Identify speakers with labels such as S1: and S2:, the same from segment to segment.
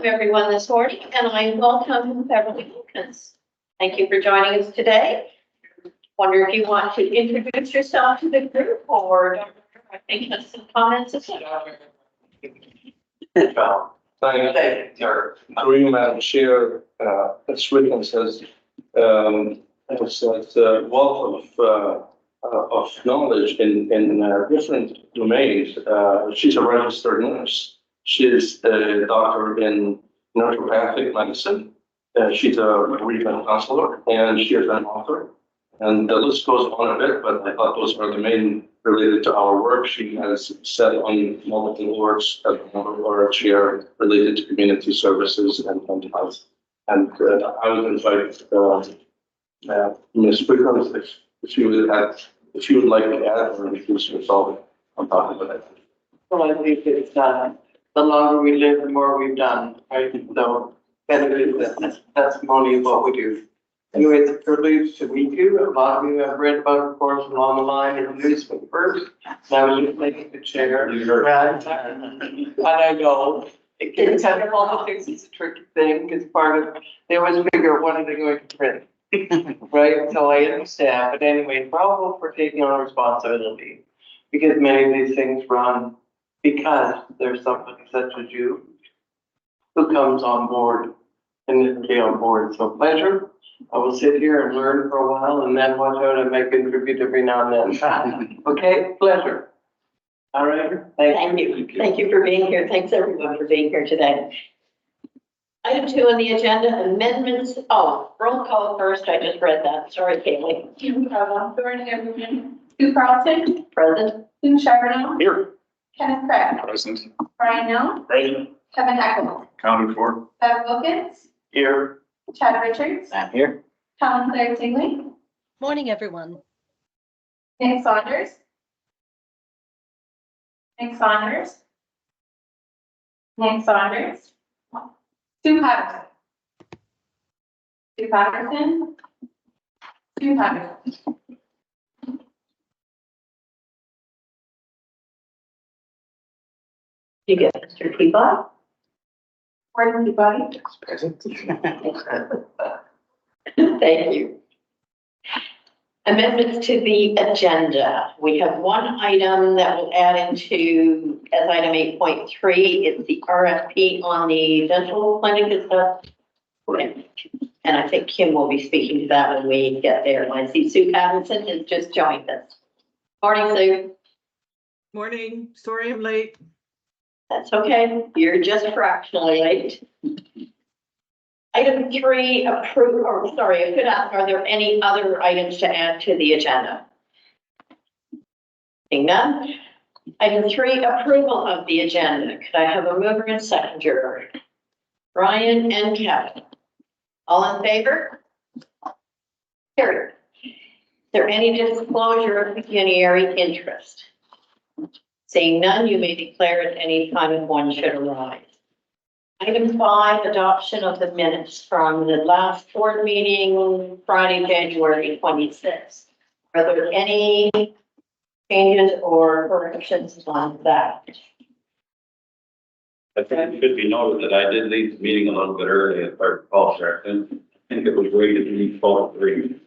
S1: everyone this morning, and I welcome Beverly Wilkins. Thank you for joining us today. Wonder if you want to introduce yourself to the group or I think has some comments to say.
S2: Thank you, Madam Chair. Ms. Wilkins has a wealth of knowledge in different domains. She's a registered nurse. She's a doctor in naturopathic medicine. She's a bereavement counselor, and she is an author. And the list goes on a bit, but I thought those are the main related to our work. She has sat on multiple boards as a member or a chair related to community services and health. And I would invite Ms. Wilkins if you would like to add or introduce yourself on top of it.
S3: Well, I think it's, the longer we live, the more we've done, right? So better is the testimony of what we do. Anyway, it's a privilege to meet you. A lot of you have read about, of course, along the line, introduced me first. And I was just making the chair. Right? And I know it can kind of politics is a tricky thing because part of, they always figure what are they going to print? Right? So I understand. But anyway, bravo for taking on responsibility because many of these things run because there's somebody such as you who comes on board and stay on board. So pleasure. I will sit here and learn for a while and then watch out and make contribute every now and then. Okay, pleasure. All right.
S1: Thank you. Thank you for being here. Thanks everyone for being here today. Item 2 on the agenda, amendments. Oh, roll call first. I just read that. Sorry, Kaylee.
S4: Kim Carlin, Thornton Everman, Sue Carlson,
S1: Present.
S4: Sue Charbonneau,
S5: Here.
S4: Kenneth Craig,
S5: Present.
S4: Brian Hill,
S5: Present.
S4: Kevin Eckel,
S5: Counted for.
S4: Bev Wilkins,
S5: Here.
S4: Chad Richards,
S5: I'm here.
S4: Helen Claire Tingley,
S6: Morning, everyone.
S4: Nick Saunders, Nick Saunders, Sue Patterson, Sue Patterson, Sue Patterson.
S1: You get Mr. Peabody.
S4: Gordon Peabody,
S5: Present.
S1: Thank you. Amendments to the agenda. We have one item that will add into as item 8.3. It's the RFP on the dental clinic and stuff. And I think Kim will be speaking to that when we get there. I see Sue Patterson has just joined us. Morning, Sue.
S7: Morning, sorry I'm late.
S1: That's okay. You're just fractionally late. Item 3, approve, or sorry, I could ask, are there any other items to add to the agenda? Seeing none. Item 3, approval of the agenda. Could I have a mover and seconder? Brian and Kevin. All in favor? Carried. Is there any disclosure of pecuniary interest? Seeing none, you may declare at any time if one should arise. Item 5, adoption of the minutes from the last board meeting, Friday, January 26th. Are there any changes or corrections on that?
S8: I think it should be noted that I did leave the meeting a little bit early at part call second. I think it was rated to meet 12:03.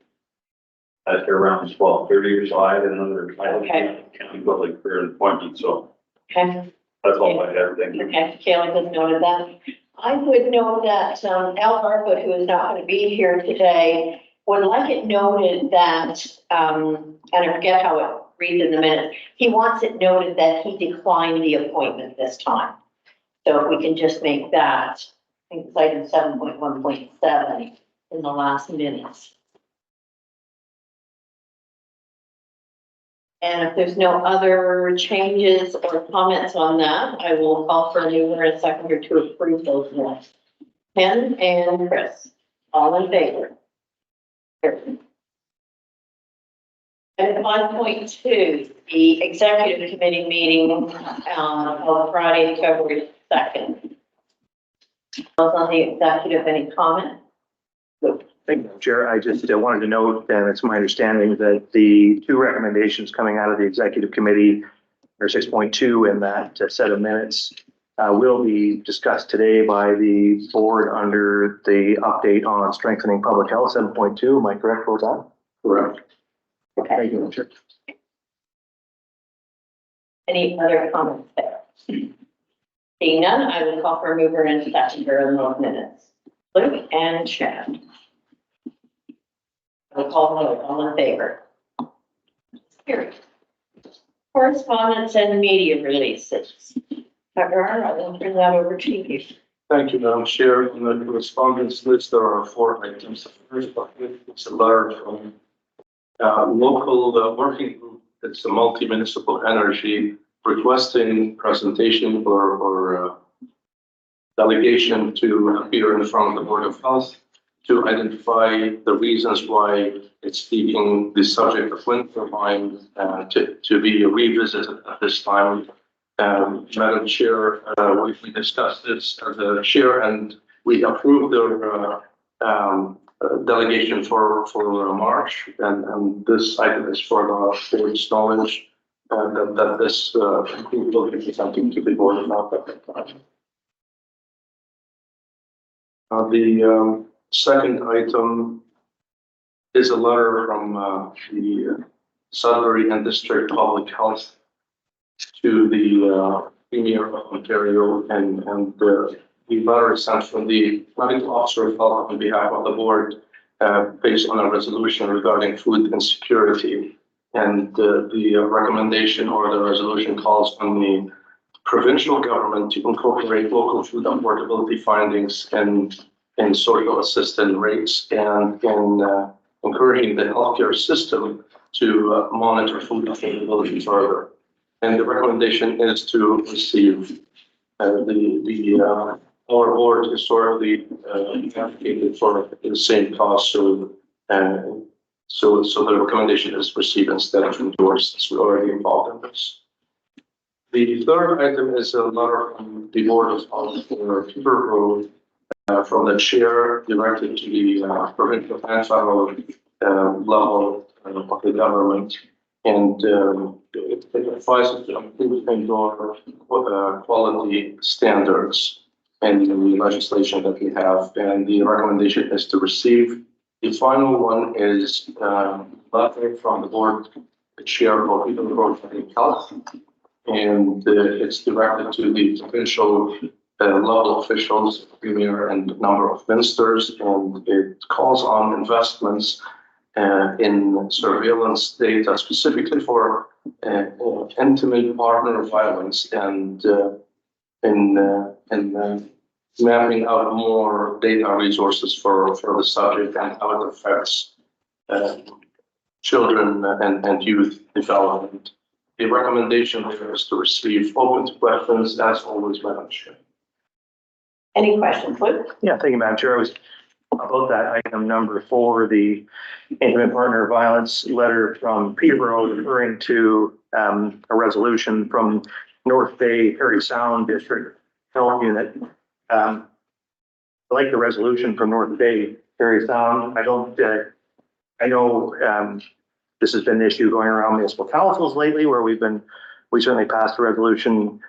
S8: After around 12:30 or so, I had another
S1: Okay.
S8: county public career appointment, so
S1: Okay,
S8: that's all I have. Thank you.
S1: okay, Kayla has noted that. I would note that Al Harwood, who is not going to be here today, would like it noted that, and I forget how it reads in the minutes, he wants it noted that he declined the appointment this time. So if we can just make that, I think it's item 7.1.7 in the last minutes. And if there's no other changes or comments on that, I will call for a mover and seconder to approve those minutes. Ken and Chris, all in favor? And 5.2, the executive committee meeting on Friday, February 2nd. Those on the executive, any comment?
S9: Thank you, Chair. I just wanted to note, and it's my understanding that the 2 recommendations coming out of the executive committee are 6.2 in that set of minutes will be discussed today by the board under the update on strengthening public health 7.2. Am I correct, Roseanne?
S2: Correct.
S9: Thank you, Richard.
S1: Any other comments there? Seeing none, I will call for a mover and seconder in those minutes. Luke and Chad. I'll call the vote. All in favor? Carried. Correspondence and media releases. Dr. Arnold, I'll turn that over to you.
S2: Thank you, Madam Chair. On the correspondence list, there are 4 items. The first bucket is a letter from local working group. It's a multi-municipal energy requesting presentation or delegation to appear in front of the Board of Health to identify the reasons why it's seeking the subject of wind turbine to be revisited at this time. Madam Chair, we discussed this as a chair and we approved their delegation for March, and this item is for the board's knowledge that this will be something to the board of health at that time. The second item is a letter from the Sudbury and District Public Health to the Premier of Ontario, and the letter is sent from the medical officer of health on behalf of the board based on a resolution regarding food insecurity. And the recommendation or the resolution calls on the provincial government to incorporate local food affordability findings in social assistance rates and in encouraging the healthcare system to monitor food affordability further. And the recommendation is to receive our board historically advocated for the same cost, so the recommendation is received instead of endorsed, as we're already involved in this. The third item is a letter from the Board of Health for Peterborough from the chair directed to the provincial and federal level of the government, and it advises to improve indoor quality standards in the legislation that we have, and the recommendation is to receive. The final one is a letter from the board chair for Peterborough Public Health, and it's directed to the provincial level officials, premier and number of ministers, and it calls on investments in surveillance data, specifically for intimate partner violence, and in mapping out more data resources for the subject and how it affects children and youth development. The recommendation here is to receive open to questions, as always, Madam Chair.
S1: Any questions, Luke?
S9: Yeah, thank you, Madam Chair. I was about that item number 4, the intimate partner violence letter from Peterborough, referring to a resolution from North Bay Parry Sound District Health Unit. I like the resolution from North Bay Parry Sound. I know this has been an issue going around municipal councils lately, where we certainly passed a resolution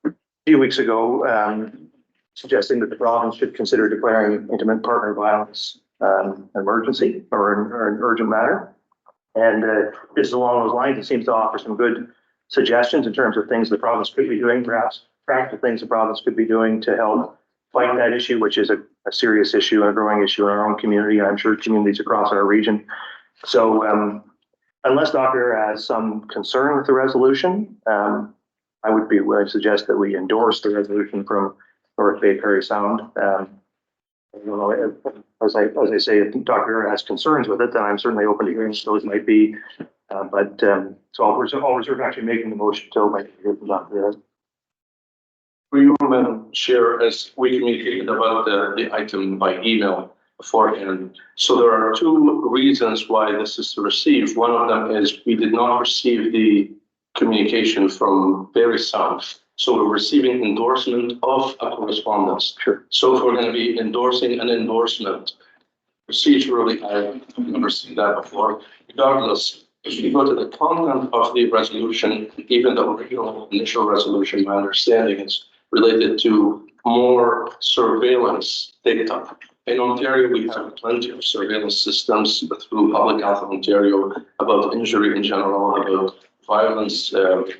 S9: a few weeks ago suggesting that the province should consider declaring intimate partner violence an emergency or an urgent matter. And just along those lines, it seems to offer some good suggestions in terms of things the province could be doing, perhaps practical things the province could be doing to help fight that issue, which is a serious issue and a growing issue in our own community, and I'm sure communities across our region. So unless Doctor has some concern with the resolution, I would be willing to suggest that we endorse the resolution from North Bay Parry Sound. As I say, if Dr. has concerns with it, then I'm certainly open to hearing what those might be. So I'll reserve actually making the motion until I hear from Dr.
S2: For you, Madam Chair, as we communicated about the item by email beforehand, so there are 2 reasons why this is to receive. One of them is we did not receive the communication from Parry Sound. So we're receiving endorsement of a correspondence.
S9: Sure.
S2: So if we're going to be endorsing an endorsement, procedurally, I've never seen that before. Regardless, if you go to the content of the resolution, even the original initial resolution, my understanding is related to more surveillance data. In Ontario, we have plenty of surveillance systems through Public Health of Ontario about injury in general, about violence,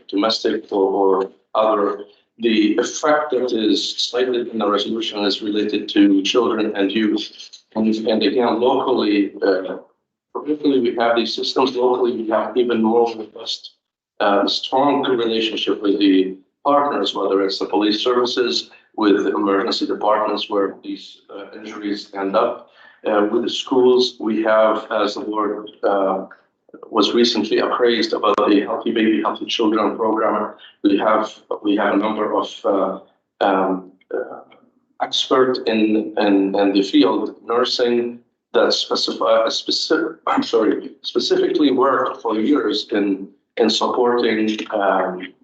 S2: domestic or other. The effect that is cited in the resolution is related to children and youth. And again, locally, provincially, we have these systems. Locally, we have even more robust, strong relationship with the partners, whether it's the police services, with emergency departments where these injuries end up. With the schools, we have, as the board was recently appraised about the Healthy Baby, Healthy Children program. We have a number of experts in the field, nursing, that specifically worked for years in supporting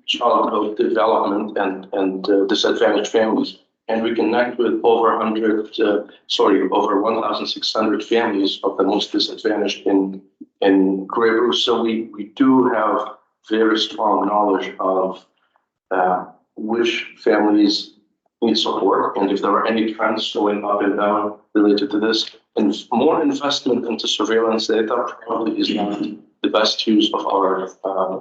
S2: childhood development and disadvantaged families. And we connect with over 1,600 families of the most disadvantaged in Grey Bruce. So we do have very strong knowledge of which families need support, and if there are any trends going up and down related to this. And more investment into surveillance data probably is not the best use of our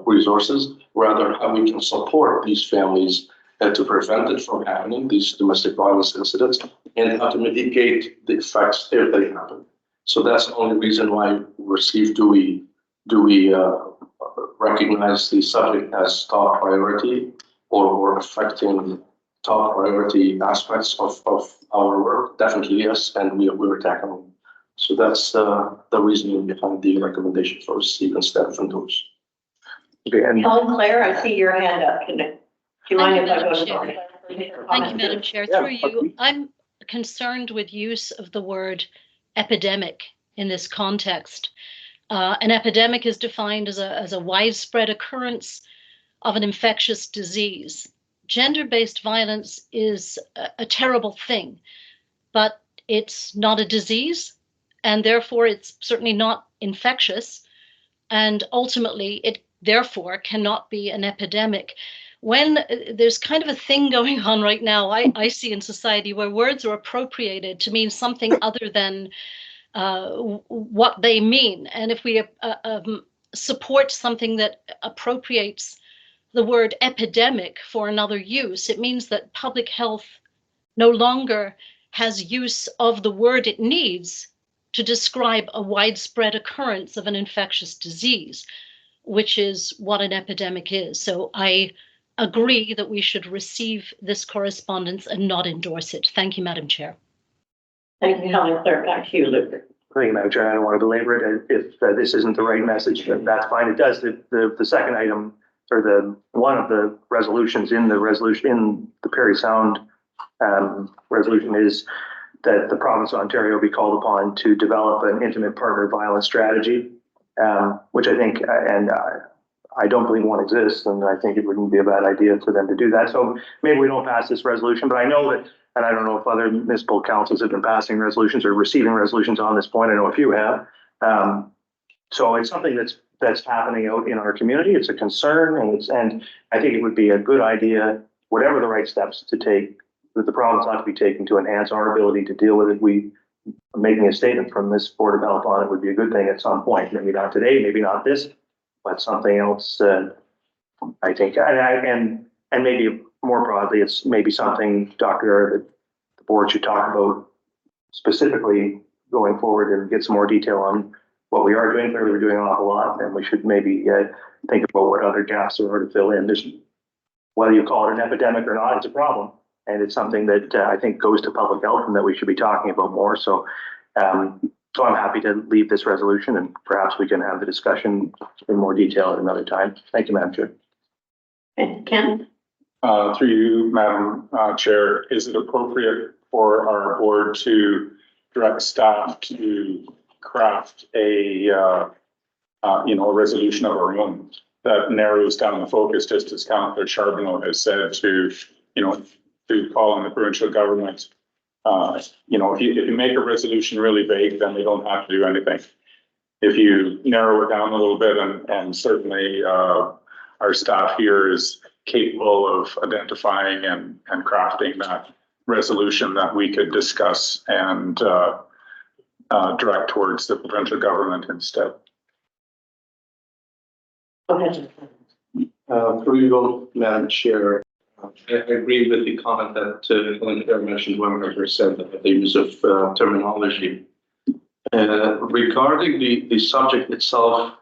S2: resources, rather how we can support these families to prevent it from happening, these domestic violence incidents, and how to mitigate the effects if they happen. So that's the only reason why we received, do we recognize the subject as top priority or affecting top priority aspects of our work? Definitely yes, and we're tackling. So that's the reasoning behind the recommendation for receive instead of endorse.
S9: Okay, and
S1: Helen Claire, I see your hand up. Do you mind if I go to Lauren?
S5: Thank you, Madam Chair.
S9: Yeah,
S5: Through you,
S9: okay.
S5: I'm concerned with use of the word epidemic in this context. An epidemic is defined as a widespread occurrence of an infectious disease. Gender-based violence is a terrible thing, but it's not a disease, and therefore it's certainly not infectious, and ultimately it therefore cannot be an epidemic. When there's kind of a thing going on right now, I see in society where words are appropriated to mean something other than what they mean. And if we support something that appropriates the word epidemic for another use, it means that public health no longer has use of the word it needs to describe a widespread occurrence of an infectious disease, which is what an epidemic is. So I agree that we should receive this correspondence and not endorse it. Thank you, Madam Chair.
S1: Thank you, Helen Claire. Back to you, Luke.
S9: Thank you, Madam Chair. I don't want to belabor it. If this isn't the right message, then that's fine. It does. The second item, or the one of the resolutions in the Parry Sound resolution, is that the province of Ontario be called upon to develop an intimate partner violence strategy, which I think, I don't believe one exists, and I think it wouldn't be a bad idea for them to do that. So maybe we don't pass this resolution, but I know that, and I don't know if other municipal councils have been passing resolutions or receiving resolutions on this point. I know a few have. So it's something that's happening out in our community. It's a concern, and I think it would be a good idea, whatever the right steps to take, that the province ought to be taking to enhance our ability to deal with it. Making a statement from this Board of Health on it would be a good thing at some point. Maybe not today, maybe not this, but something else. I think, and maybe more broadly, it's maybe something, Doctor, that the board should talk about specifically going forward and get some more detail on what we are doing. Clearly, we're doing an awful lot, and we should maybe think about what other gaps there are to fill in. Whether you call it an epidemic or not, it's a problem. And it's something that I think goes to public health and that we should be talking about more. So, so I'm happy to leave this resolution, and perhaps we can have the discussion in more detail at another time. Thank you, Madam Chair.
S1: And Ken?
S6: Through you, Madam Chair, is it appropriate for our board to direct staff to craft a resolution of our own that narrows down the focus, just as Councillor Charbonneau has said, to call on the provincial government? If you make a resolution really vague, then we don't have to do anything. If you narrow it down a little bit, and certainly our staff here is capable of identifying and crafting that resolution that we could discuss and direct towards the provincial government instead.
S1: Go ahead.
S2: Through you, Madam Chair, I agree with the comment that Helen Clare mentioned 100% about the use of terminology. Regarding the subject itself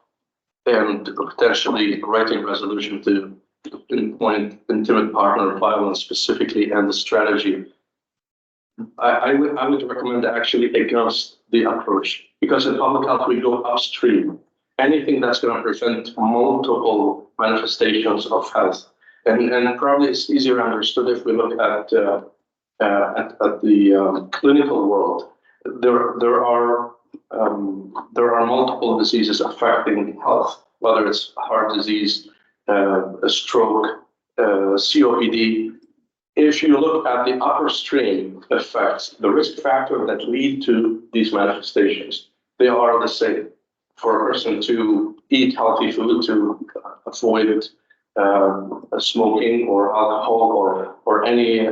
S2: and potentially writing resolution to pinpoint intimate partner violence specifically and the strategy, I would recommend actually against the approach, because in public health we go upstream. Anything that's going to prevent multiple manifestations of health, and probably it's easier understood if we look at the clinical world. There are multiple diseases affecting health, whether it's heart disease, a stroke, COPD. If you look at the upper stream effects, the risk factor that lead to these manifestations, they are the same. For a person to eat healthy food, to avoid smoking or alcohol or any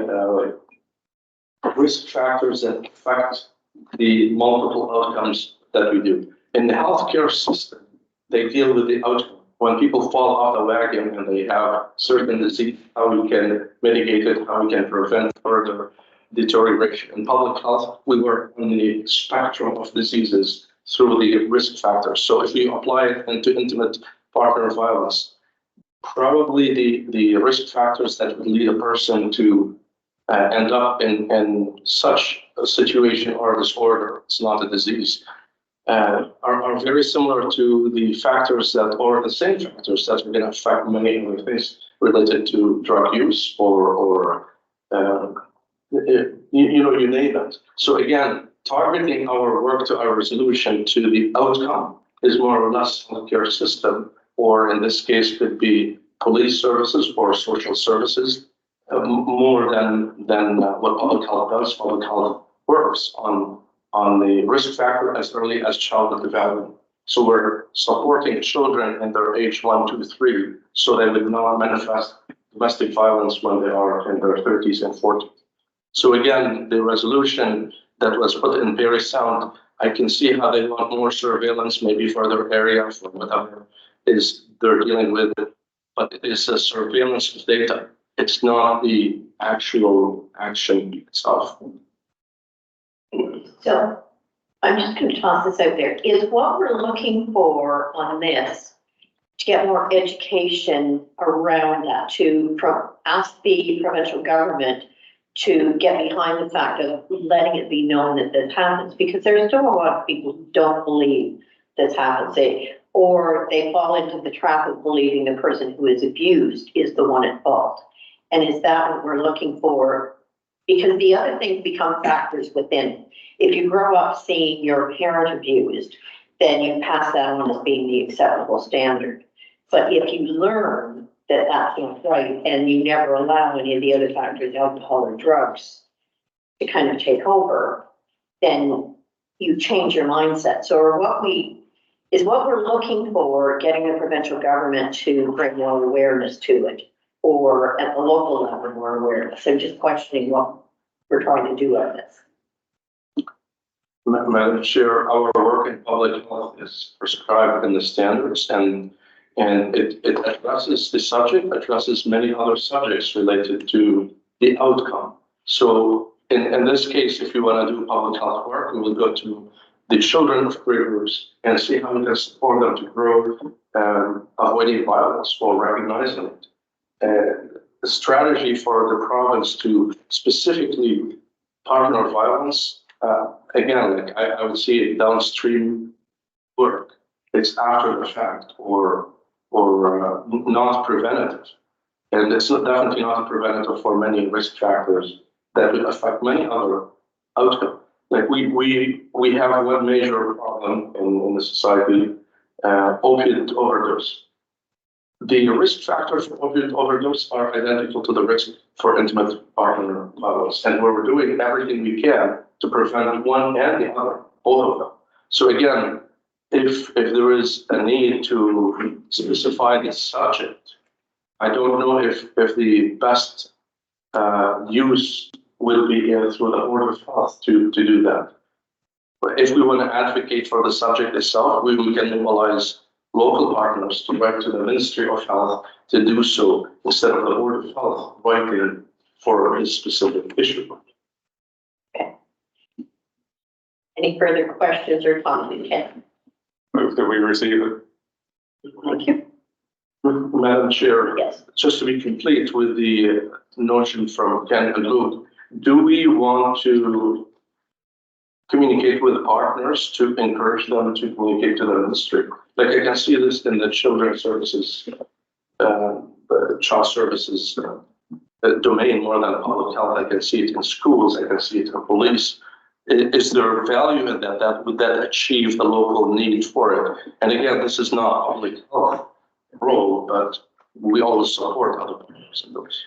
S2: risk factors that affect the multiple outcomes that we do. In the healthcare system, they deal with the outcome. When people fall off the wagon and they have certain disease, how we can mitigate it, how we can prevent further deterioration. In public health, we work on the spectrum of diseases through the risk factors. So if we apply it into intimate partner violence, probably the risk factors that would lead a person to end up in such a situation or disorder, it's not a disease, are very similar to the factors that, or the same factors that are going to affect many other things related to drug use or you name it. So again, targeting our work to our resolution to the outcome is more or less healthcare system, or in this case could be police services or social services, more than what public health does. Public health works on the risk factor as early as childhood development. So we're supporting children in their age 1, 2, 3, so they would not manifest domestic violence when they are in their 30s and 40s. So again, the resolution that was put in very sound. I can see how they want more surveillance, maybe for their area, for whatever is they're dealing with, but it is a surveillance of data. It's not the actual action itself.
S1: So I'm just going to toss this out there. Is what we're looking for on this to get more education around that, to ask the provincial government to get behind the fact of letting it be known that this happens? Because there's still a lot of people who don't believe this happens, or they fall into the trap of believing the person who is abused is the one at fault. And is that what we're looking for? Because the other things become factors within. If you grow up seeing your parent abused, then you pass that on as being the acceptable standard. But if you learn that that's not right, and you never allow any of the other factors, alcohol or drugs, to kind of take over, then you change your mindset. So what we're looking for, getting the provincial government to bring more awareness to it, or at the local level more awareness. I'm just questioning what we're trying to do on this.
S2: Madam Chair, our work in public health is prescribed in the standards, and it addresses the subject, addresses many other subjects related to the outcome. So in this case, if you want to do public health work, we will go to the children of peer groups and see how we can support them to grow avoiding violence or recognizing it. The strategy for the province to specifically partner violence, again, like I would see it downstream work. It's after the fact or not preventative. And it's definitely not preventative for many risk factors that would affect many other outcomes. Like we have one major problem in the society, opiate overdose. The risk factors for opiate overdose are identical to the risk for intimate partner violence. And we're doing everything we can to prevent one and the other, both of them. So again, if there is a need to specify the subject I don't know if the best use will be through the Board of Health to do that. But if we want to advocate for the subject itself, we can mobilize local partners to write to the Ministry of Health to do so instead of the Board of Health writing for a specific issue.
S1: Any further questions or comments? Ken?
S6: Move that we receive it.
S1: Thank you.
S2: Madam Chair,
S1: Yes.
S2: just to be complete with the notion from Ken and Luke, do we want to communicate with the partners to encourage them to communicate to the ministry? Like I can see this in the children's services, child services domain more than public health. I can see it in schools. I can see it in police. Is there value in that? Would that achieve the local need for it? And again, this is not public health role, but we always support other partners in those.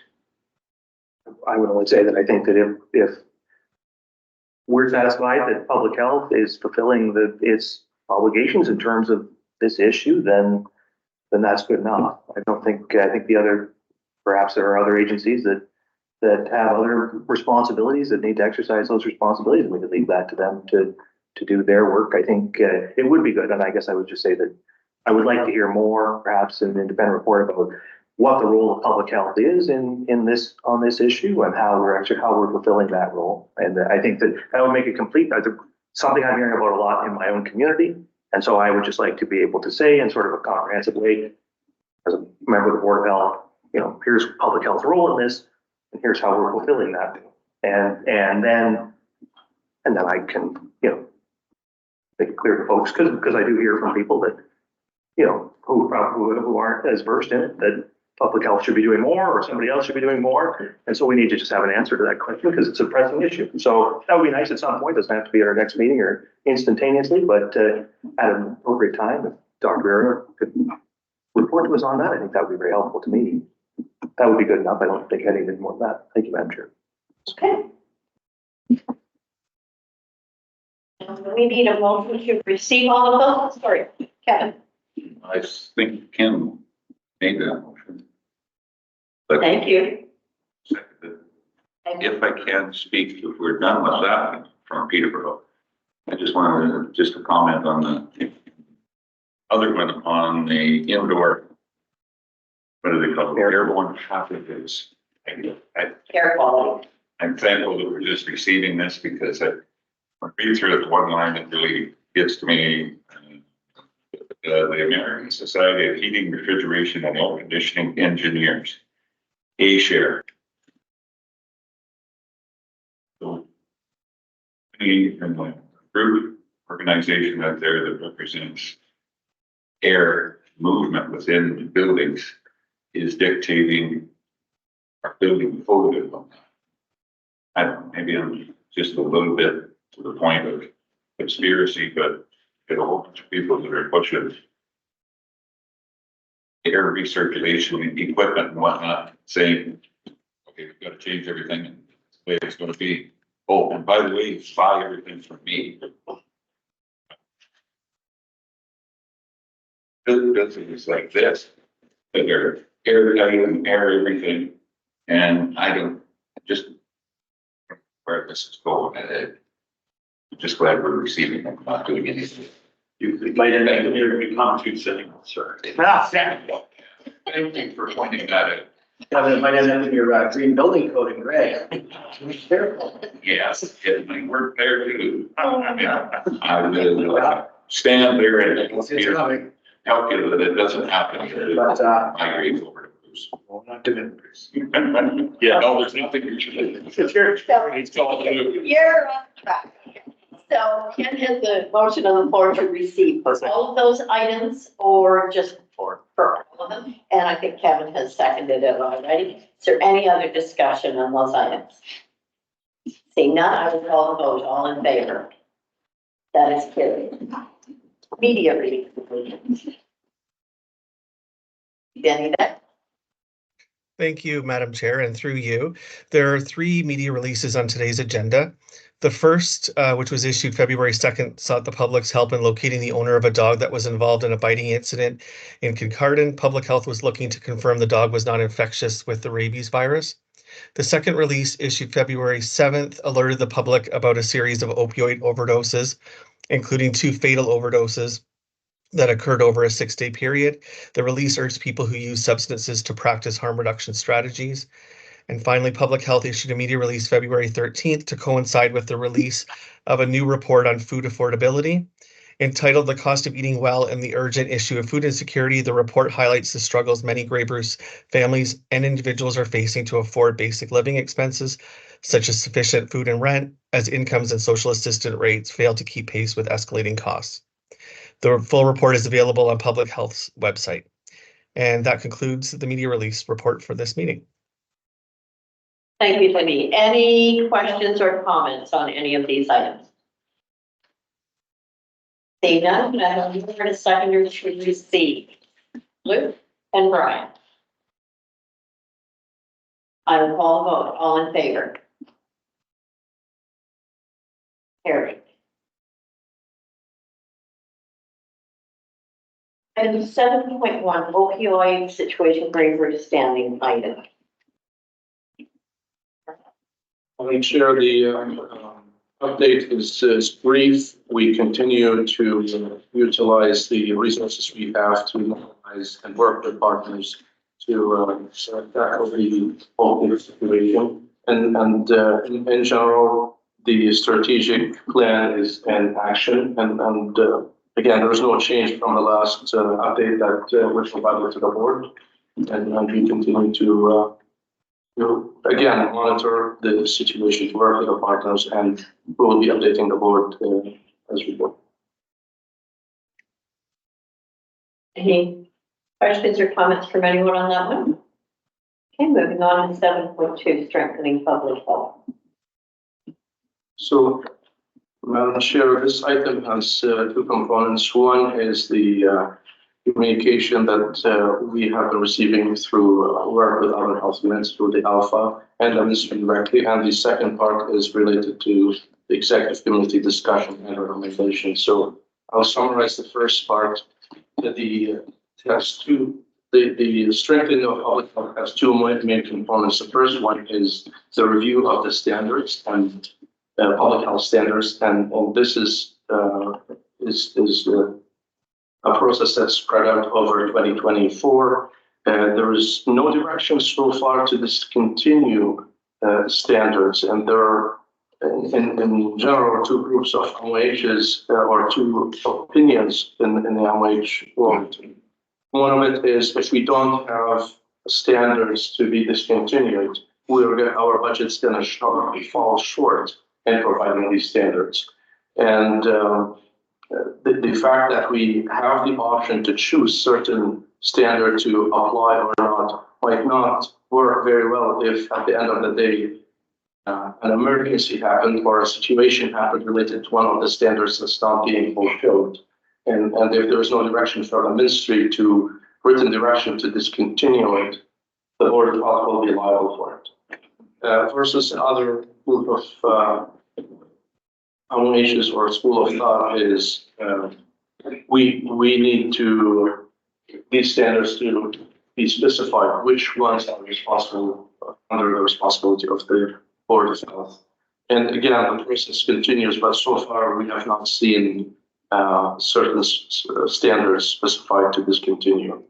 S9: I would only say that I think that if we're satisfied that public health is fulfilling its obligations in terms of this issue, then that's good enough. I think the other, perhaps there are other agencies that have other responsibilities that need to exercise those responsibilities, and we could leave that to them to do their work. I think it would be good, and I guess I would just say that I would like to hear more, perhaps in an independent report, about what the role of public health is on this issue, and how we're fulfilling that role. And I think that would make it complete. That's something I'm hearing about a lot in my own community, and so I would just like to be able to say in sort of a comprehensive way, as a member of the Board of Health, here's public health's role in this, and here's how we're fulfilling that. And then I can make it clear to folks, because I do hear from people that who aren't as versed in it, that public health should be doing more, or somebody else should be doing more. And so we need to just have an answer to that question, because it's a pressing issue. So that would be nice at some point. It doesn't have to be at our next meeting or instantaneously, but at an appropriate time, if Dr. Vera could report to us on that, I think that would be very helpful to me. That would be good enough. I don't think I need more than that. Thank you, Madam Chair.
S1: Okay. We need a motion to receive all of those. Sorry, Kevin.
S8: I think Kim made that motion. But
S1: Thank you.
S8: if I can speak, if we're done with that from Peterborough, I just wanted to comment on the other one, on the indoor, what do they call it, airborne pathogens.
S1: Air quality.
S8: I'm thankful that we're just receiving this, because I read through it, one line that really gets to me. The American Society of Heating, Refrigeration and Air Conditioning Engineers, A-Share. So, we in the group organization out there that represents air movement within the buildings is dictating our building code. I don't know, maybe I'm just a little bit to the point of conspiracy, but get a whole bunch of people that are pushing air recirculation equipment and whatnot, saying, okay, we've got to change everything and the way it's going to be. Oh, and by the way, buy everything from me. Businesses like this, that are airtight and air everything, and I don't just where this is going. I'm just glad we're receiving them, not doing anything. You might end up become too cynical, sir. Thank you for pointing that out.
S9: Kevin, it might end up in your green building code in gray. Be careful.
S8: Yes, it might work there too. I mean, I will stand there and help you that it doesn't happen.
S9: But,
S8: migrate over to Bruce.
S9: well, not to Bruce.
S8: Yeah, no, there's nothing you should.
S1: You're on track. So Ken has the motion on the floor to receive all of those items, or just for all of them. And I think Kevin has seconded it already. Is there any other discussion on those items? Seeing none, I will call the vote. All in favor? That is carried. Media reading. Danny, that?
S10: Thank you, Madam Chair, and through you. There are 3 media releases on today's agenda. The first, which was issued February 2nd, sought the public's help in locating the owner of a dog that was involved in a biting incident in Kincardine. Public Health was looking to confirm the dog was not infectious with the rabies virus. The second release, issued February 7th, alerted the public about a series of opioid overdoses, including 2 fatal overdoses that occurred over a 6-day period. The release urged people who use substances to practice harm reduction strategies. And finally, Public Health issued a media release February 13th to coincide with the release of a new report on food affordability. Entitled The Cost of Eating Well and the Urgent Issue of Food Insecurity, the report highlights the struggles many Grey Bruce families and individuals are facing to afford basic living expenses, such as sufficient food and rent, as incomes and social assistance rates fail to keep pace with escalating costs. The full report is available on Public Health's website. And that concludes the media release report for this meeting.
S1: Thank you, Libby. Any questions or comments on any of these items? Seeing none, can I have a mover and a seconder to receive? Luke and Brian. I will call a vote. All in favor? Carried. Item 7.1, opioid situation Grey Bruce standing item.
S2: I'll share the update is brief. We continue to utilize the resources we have to mobilize and work with partners to tackle the opioid situation. And in general, the strategic plan is in action. And again, there is no change from the last update that was provided to the board. And we continue to again, monitor the situation, to work with our partners, and we will be updating the board as we go.
S1: Any questions or comments from anyone on that one? Okay, moving on to 7.2, strengthening public health.
S2: So, Madam Chair, this item has 2 components. One is the communication that we have been receiving through work with other health units through the Alpha and the ministry directly. And the second part is related to the executive committee discussion and recommendation. So I'll summarize the first part. The strengthening of public health has 2 main components. The first one is the review of the standards and public health standards, and this is a process that's spread out over 2024. There is no direction so far to discontinue standards, and there are, in general, 2 groups of MOHs or 2 opinions in the MOH world. One of it is if we don't have standards to be discontinued, our budget's going to fall short in providing these standards. And the fact that we have the option to choose certain standard to apply or not might not work very well if at the end of the day an emergency happened or a situation happened related to one of the standards that's not being fulfilled. And if there is no direction from the ministry to written direction to discontinue it, the board of health will be liable for it. Versus another group of MOHs or school of thought is we need to these standards to be specified which ones are responsible under the responsibility of the board of health. And again, the process continues, but so far we have not seen certain standards specified to discontinue.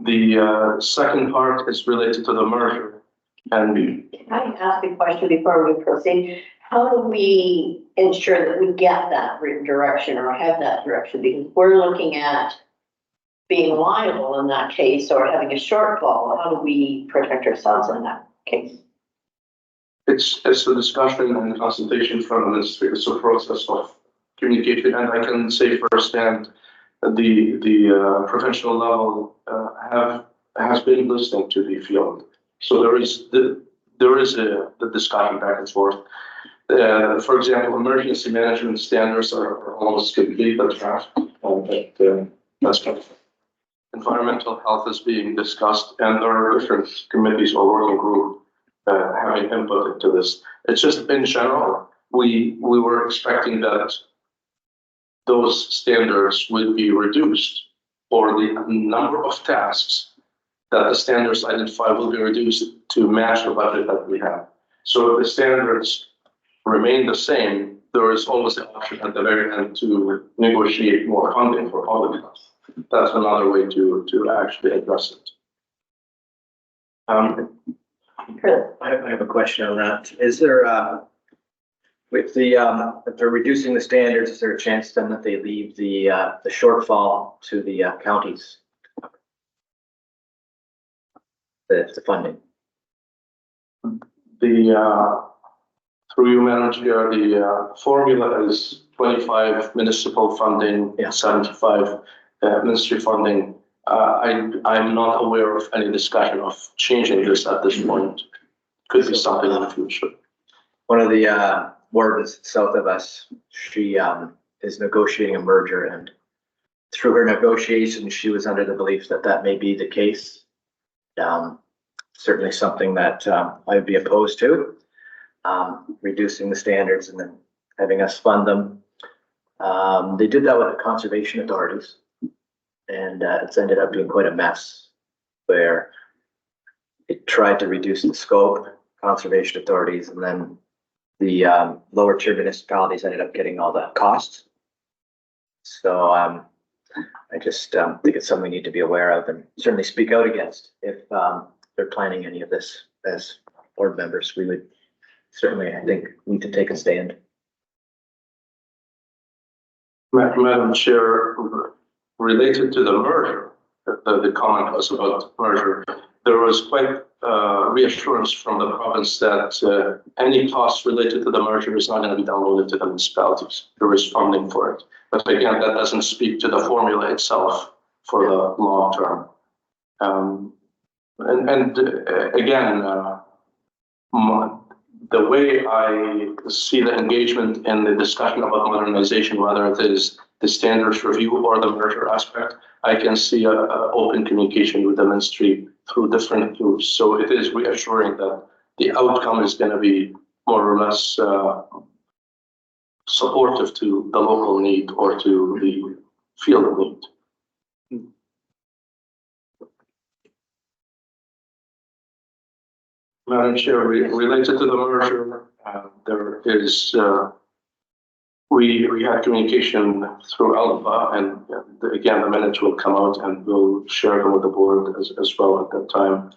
S2: The second part is related to the merger. And
S1: Can I ask a question before we proceed? How do we ensure that we get that written direction or have that direction? Because we're looking at being liable in that case or having a shortfall. How do we protect ourselves in that case?
S2: it's a discussion and consultation from the ministry. It's a process of communication, and I can say firsthand that the professional level has been listening to the field. So there is the discussion back and forth. For example, emergency management standards are almost complete, but draft. That's perfect. Environmental health is being discussed, and there are different committees or working group having input into this. It's just in general, we were expecting that those standards would be reduced, or the number of tasks that the standards identify will be reduced to match the budget that we have. So if the standards remain the same, there is always the option at the very end to negotiate more funding for all of it. That's another way to actually address it.
S11: I have a question on that. Is there, with the, if they're reducing the standards, is there a chance then that they leave the shortfall to the counties? The funding?
S2: Through you, Madam Chair, the formula is 25 municipal funding, 75 ministry funding. I'm not aware of any discussion of changing this at this point. Could be something in the future.
S11: One of the wardens south of us, she is negotiating a merger, and through her negotiations, she was under the belief that that may be the case. Certainly something that I'd be opposed to, reducing the standards and then having us fund them. They did that with the conservation authorities, and it's ended up being quite a mess where it tried to reduce the scope, conservation authorities, and then the lower tier municipalities ended up getting all the costs. So I just think it's something we need to be aware of and certainly speak out against. If they're planning any of this as board members, we would certainly, I think, need to take a stand.
S2: Madam Chair, related to the merger, the comment was about merger. There was quite reassurance from the province that any costs related to the merger is not going to be downloaded to the municipalities. There is funding for it. But again, that doesn't speak to the formula itself for the long term. Again, the way I see the engagement in the discussion about modernization, whether it is the standards review or the merger aspect, I can see an open communication with the ministry through different groups. So it is reassuring that the outcome is going to be more or less supportive to the local need or to the field need. Madam Chair, related to the merger, there is, we had communication through ALPA, and again, the minutes will come out and we'll share them with the board as well at that time.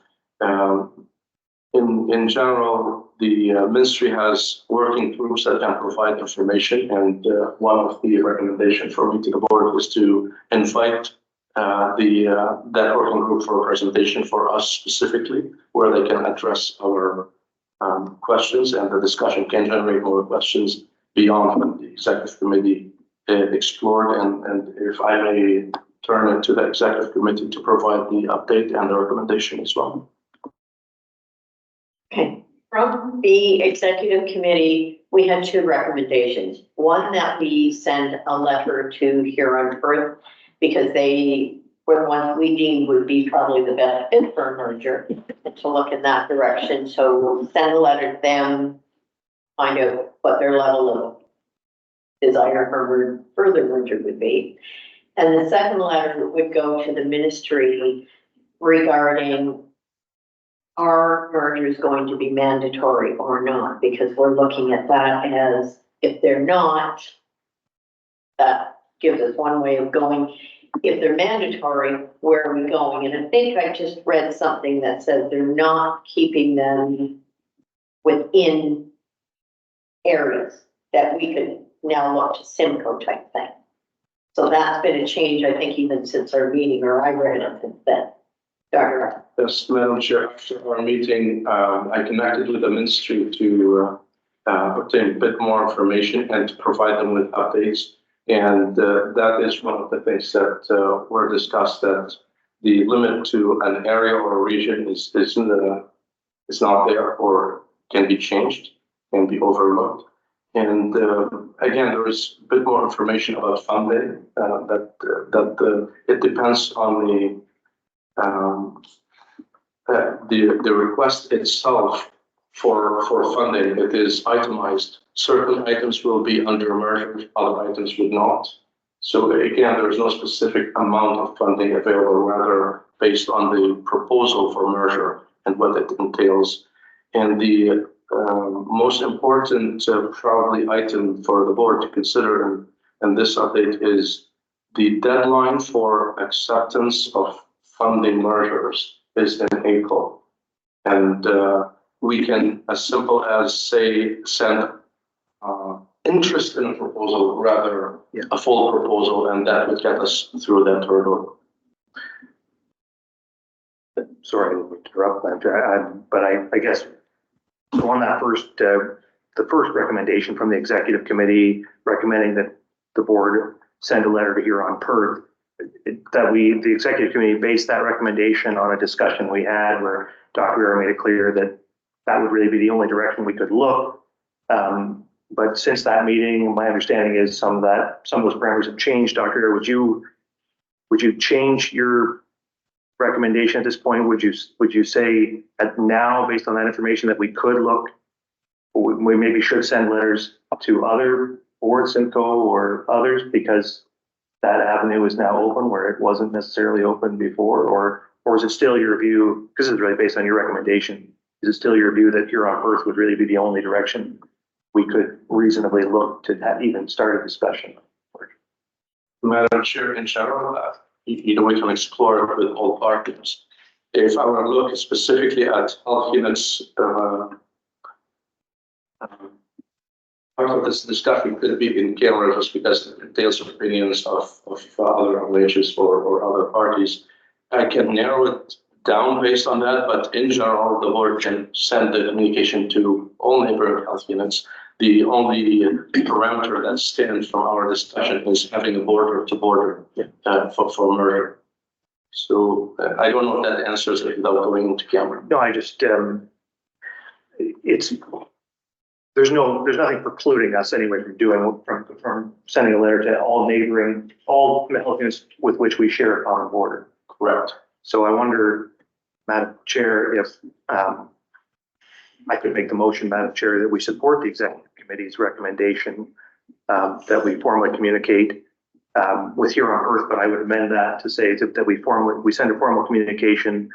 S2: In general, the ministry has working groups that can provide information, and one of the recommendations for me to the board is to invite that working group for a presentation for us specifically, where they can address our questions, and the discussion can generate more questions beyond what the executive committee explored. And if I may turn it to the executive committee to provide the update and the recommendation as well.
S1: Okay, from the executive committee, we had two recommendations. One, that we send a letter to Huron-Firth, because they were the ones we deemed would be probably the best fit for a merger, and to look in that direction. So we'll send a letter to them, find out what their level of desire for further merger would be. And the second letter would go to the ministry regarding, are mergers going to be mandatory or not? Because we're looking at that as, if they're not, that gives us one way of going. If they're mandatory, where are we going? And I think I just read something that says they're not keeping them within areas that we could now look to Simcoe type thing. So that's been a change, I think, even since our meeting, or I read it since then. Dr.
S2: Yes, Madam Chair, after our meeting, I connected with the ministry to obtain a bit more information and to provide them with updates. And that is one of the things that were discussed, that the limit to an area or a region is not there, or can be changed, can be overlooked. And again, there is a bit more information about funding, that it depends on the request itself for funding. It is itemized certain items will be under merger, other items would not. So again, there's no specific amount of funding available, rather based on the proposal for merger and what it entails. And the most important probably item for the board to consider in this update is the deadline for acceptance of funding mergers is in April. And we can, as simple as say, send interest in a proposal, rather a full proposal, and that would get us through that hurdle.
S9: Sorry to interrupt, but I guess on that first, the first recommendation from the executive committee recommending that the board send a letter to Huron-Perth, the executive committee based that recommendation on a discussion we had where Dr. Huron made it clear that that would really be the only direction we could look. But since that meeting, my understanding is some of those parameters have changed. Dr. Huron, would you change your recommendation at this point? Would you say that now, based on that information, that we could look, we maybe should send letters to other boards, Simcoe or others, because that avenue is now open where it wasn't necessarily open before? Or is it still your view, because it's really based on your recommendation, is it still your view that Huron-Perth would really be the only direction we could reasonably look to have even start a discussion?
S2: Madam Chair, in general, we can explore it with all parties. If I were to look specifically at health units, part of this discussion could be in camera just because it entails opinions of other OHs or other parties. I can narrow it down based on that, but in general, the board can send the communication to all neighborhood health units. The only parameter that stands from our discussion is having a border to border for merger. So I don't know if that answers it without going into camera.
S9: No, I just, there's nothing precluding us anyway from sending a letter to all health units with which we share a common border.
S2: Correct.
S9: So I wonder, Madam Chair, if I could make the motion, Madam Chair, that we support the executive committee's recommendation that we formally communicate with Huron-Perth, but I would amend that to say that we send a formal communication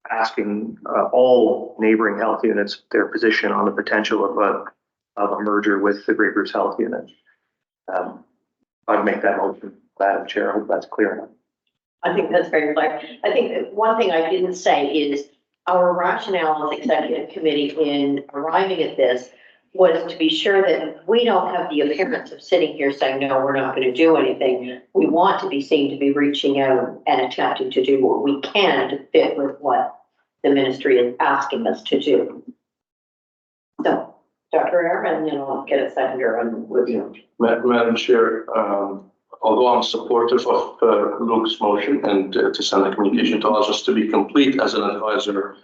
S9: asking all neighboring health units their position on the potential of a merger with the Grey Bruce Health Unit. I'd make that motion, Madam Chair. I hope that's clear enough.
S1: I think that's very clear. I think that one thing I didn't say is our rationale as executive committee in arriving at this was to be sure that we don't have the appearance of sitting here saying, no, we're not going to do anything. We want to be seen to be reaching out and attempting to do what we can to fit with what the ministry is asking us to do. So, Dr. Aaron, and then I'll get a seconder on with you.
S2: Madam Chair, although I'm supportive of Luke's motion and to send the communication to us, just to be complete as an advisor,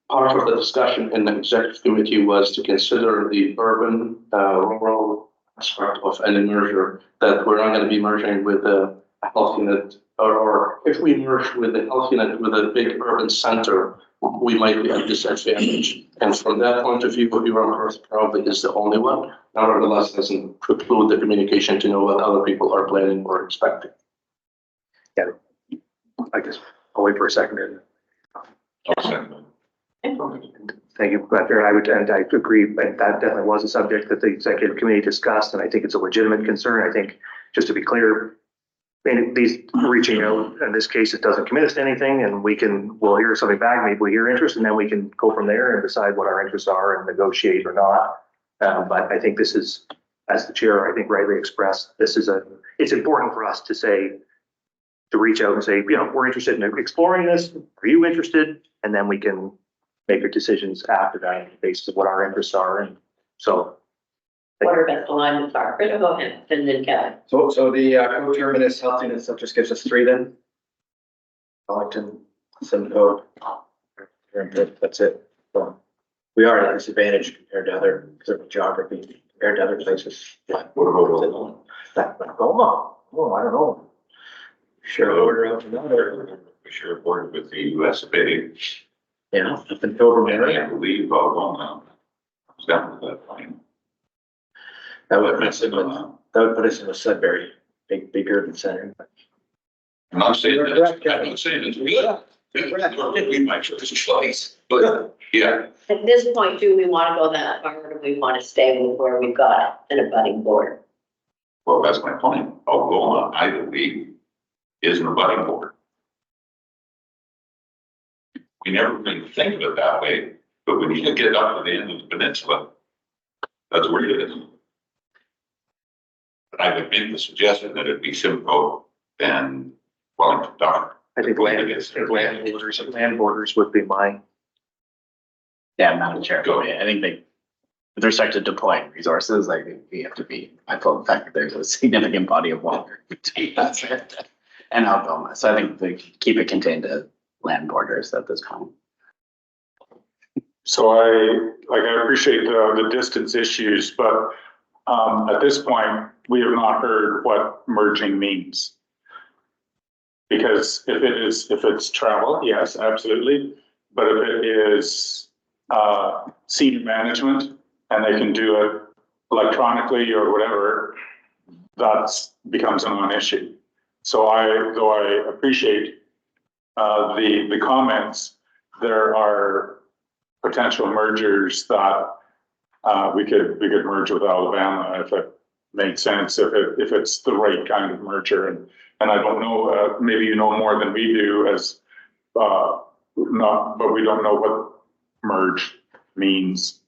S2: part of the discussion in the executive committee was to consider the urban rural aspect of any merger, that we're not going to be merging with a health unit, or if we merge with a health unit with a big urban center, we might be at disadvantage. And from that point of view, Huron-Perth probably is the only one. Nevertheless, doesn't preclude the communication to know what other people are planning or expecting.
S9: Yeah, I guess I'll wait for a second.
S8: I'll second it.
S9: Thank you, Dr. I agree, but that definitely was a subject that the executive committee discussed, and I think it's a legitimate concern. I think, just to be clear, these reaching out, in this case, it doesn't commit us to anything, and we'll hear something back, maybe we hear interest, and then we can go from there and decide what our interests are and negotiate or not. But I think this is, as the chair, I think rightly expressed, it's important for us to reach out and say, we're interested in exploring this. Are you interested? And then we can make our decisions after that based on what our interests are. And so.
S1: What our best alignments are. Go ahead, and then Kevin.
S11: So the co-terminus health units, that just gives us 3 then? Wellington, Simcoe, that's it. So we are at a disadvantage compared to other geography, compared to other places.
S8: What about
S11: Oklahoma? Oh, I don't know. Sure, order out another.
S8: we share a border with the US of A?
S11: Yeah, up in Pilgrim
S8: And I
S11: area.
S8: believe Algoma comes down to that line.
S11: That would put us in the Sudbury, big urban center.
S8: I'm not saying
S11: You're
S8: that,
S11: correct,
S8: I'm not saying it's good. Nor did we my first choice, but yeah,
S1: At this point, do we want to go that far, or do we want to stay with where we've got an abutting board?
S8: well, that's my point. Algoma, I believe, is an abutting board. We never really think of it that way, but when you get up to the end of the peninsula, that's where it is. But I would make the suggestion that it be Simcoe and Wellington Dock.
S9: I think land borders would be mine.
S12: Yeah, Madam Chair, I think they, with respect to deploying resources, I think we have to be mindful of the fact that there's a significant body of water between us and Algoma. So I think they keep it contained to land borders at this time.
S6: So I appreciate the distance issues, but at this point, we have not heard what merging means. Because if it's travel, yes, absolutely. But if it is senior management and they can do it electronically or whatever, that becomes a non-issue. So though I appreciate the comments, there are potential mergers that we could merge with Alabama if it made sense, if it's the right kind of merger. And I don't know, maybe you know more than we do but we don't know what merge means.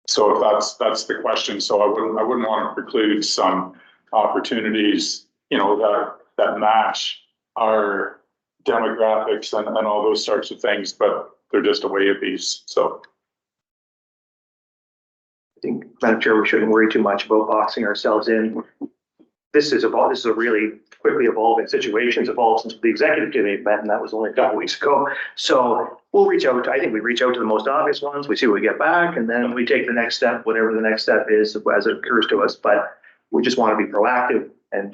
S6: So if that's the question, so I wouldn't want to preclude some opportunities, that match our demographics and all those sorts of things, but they're just a way of these, so.
S9: I think, Madam Chair, we shouldn't worry too much about boxing ourselves in. This is a really quickly evolving situation. It's evolved since the executive committee met, and that was only a couple weeks ago. So we'll reach out. I think we reach out to the most obvious ones. We see what we get back, and then we take the next step, whatever the next step is as it occurs to us. But we just want to be proactive and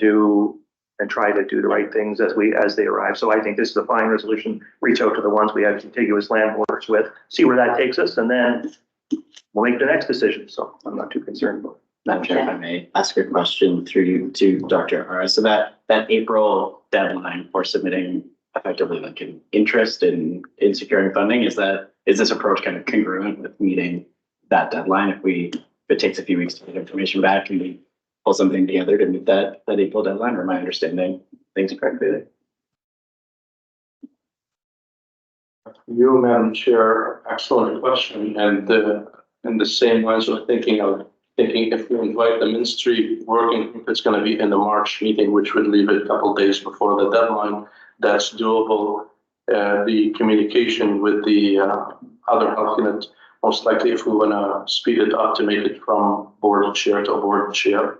S9: try to do the right things as they arrive. So I think this is a fine resolution. Reach out to the ones we have contiguous land borders with, see where that takes us, and then we'll make the next decision. So I'm not too concerned about it.
S12: Madam Chair, if I may ask a question through you to Dr. Ara. So that April deadline for submitting effectively like an interest in securing funding, is this approach kind of congruent with meeting that deadline? If it takes a few weeks to get information back, can we pull something together to meet that April deadline, or am I understanding things correctly there?
S2: You, Madam Chair, excellent question. And in the same lines of thinking if we invite the ministry working group, it's going to be in the March meeting, which would leave it a couple of days before the deadline. That's doable. The communication with the other health unit, most likely if we want to speed it up to make it from board chair to board chair,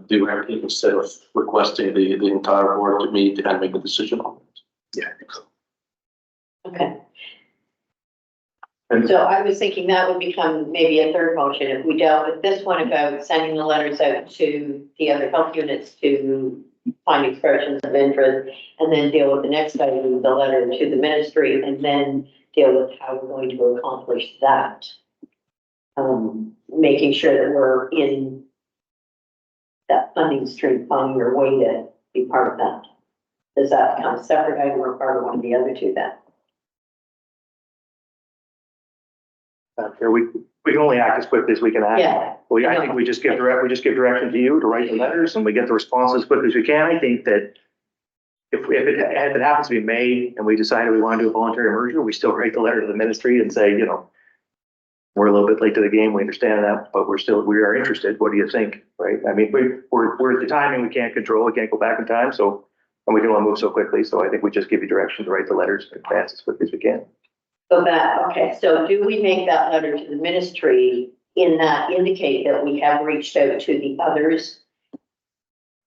S2: directly instead of requesting the entire board to meet and make a decision on it.
S9: Yeah, I think so.
S1: Okay. So I was thinking that would become maybe a third motion if we dealt with this one about sending the letters out to the other health units to find expressions of interest, and then deal with the next item, the letter to the ministry, and then deal with how we're going to accomplish that. Making sure that we're in that funding stream, finding our way to be part of that. Does that become a separate item or part of one of the other two then?
S9: Here we can only act as quickly as we can act.
S1: Yeah.
S9: I think we just give direction to you to write the letters, and we get the response as quickly as we can. I think that if it happens to be May and we decided we want to do a voluntary merger, we still write the letter to the ministry and say, we're a little bit late to the game. We understand that, but we are interested. What do you think? Right? I mean, we're at the timing we can't control. We can't go back in time. So, and we can only move so quickly. So I think we just give you direction to write the letters in advance as quickly as we can.
S1: So do we make that letter to the ministry in that indicate that we have reached out to the others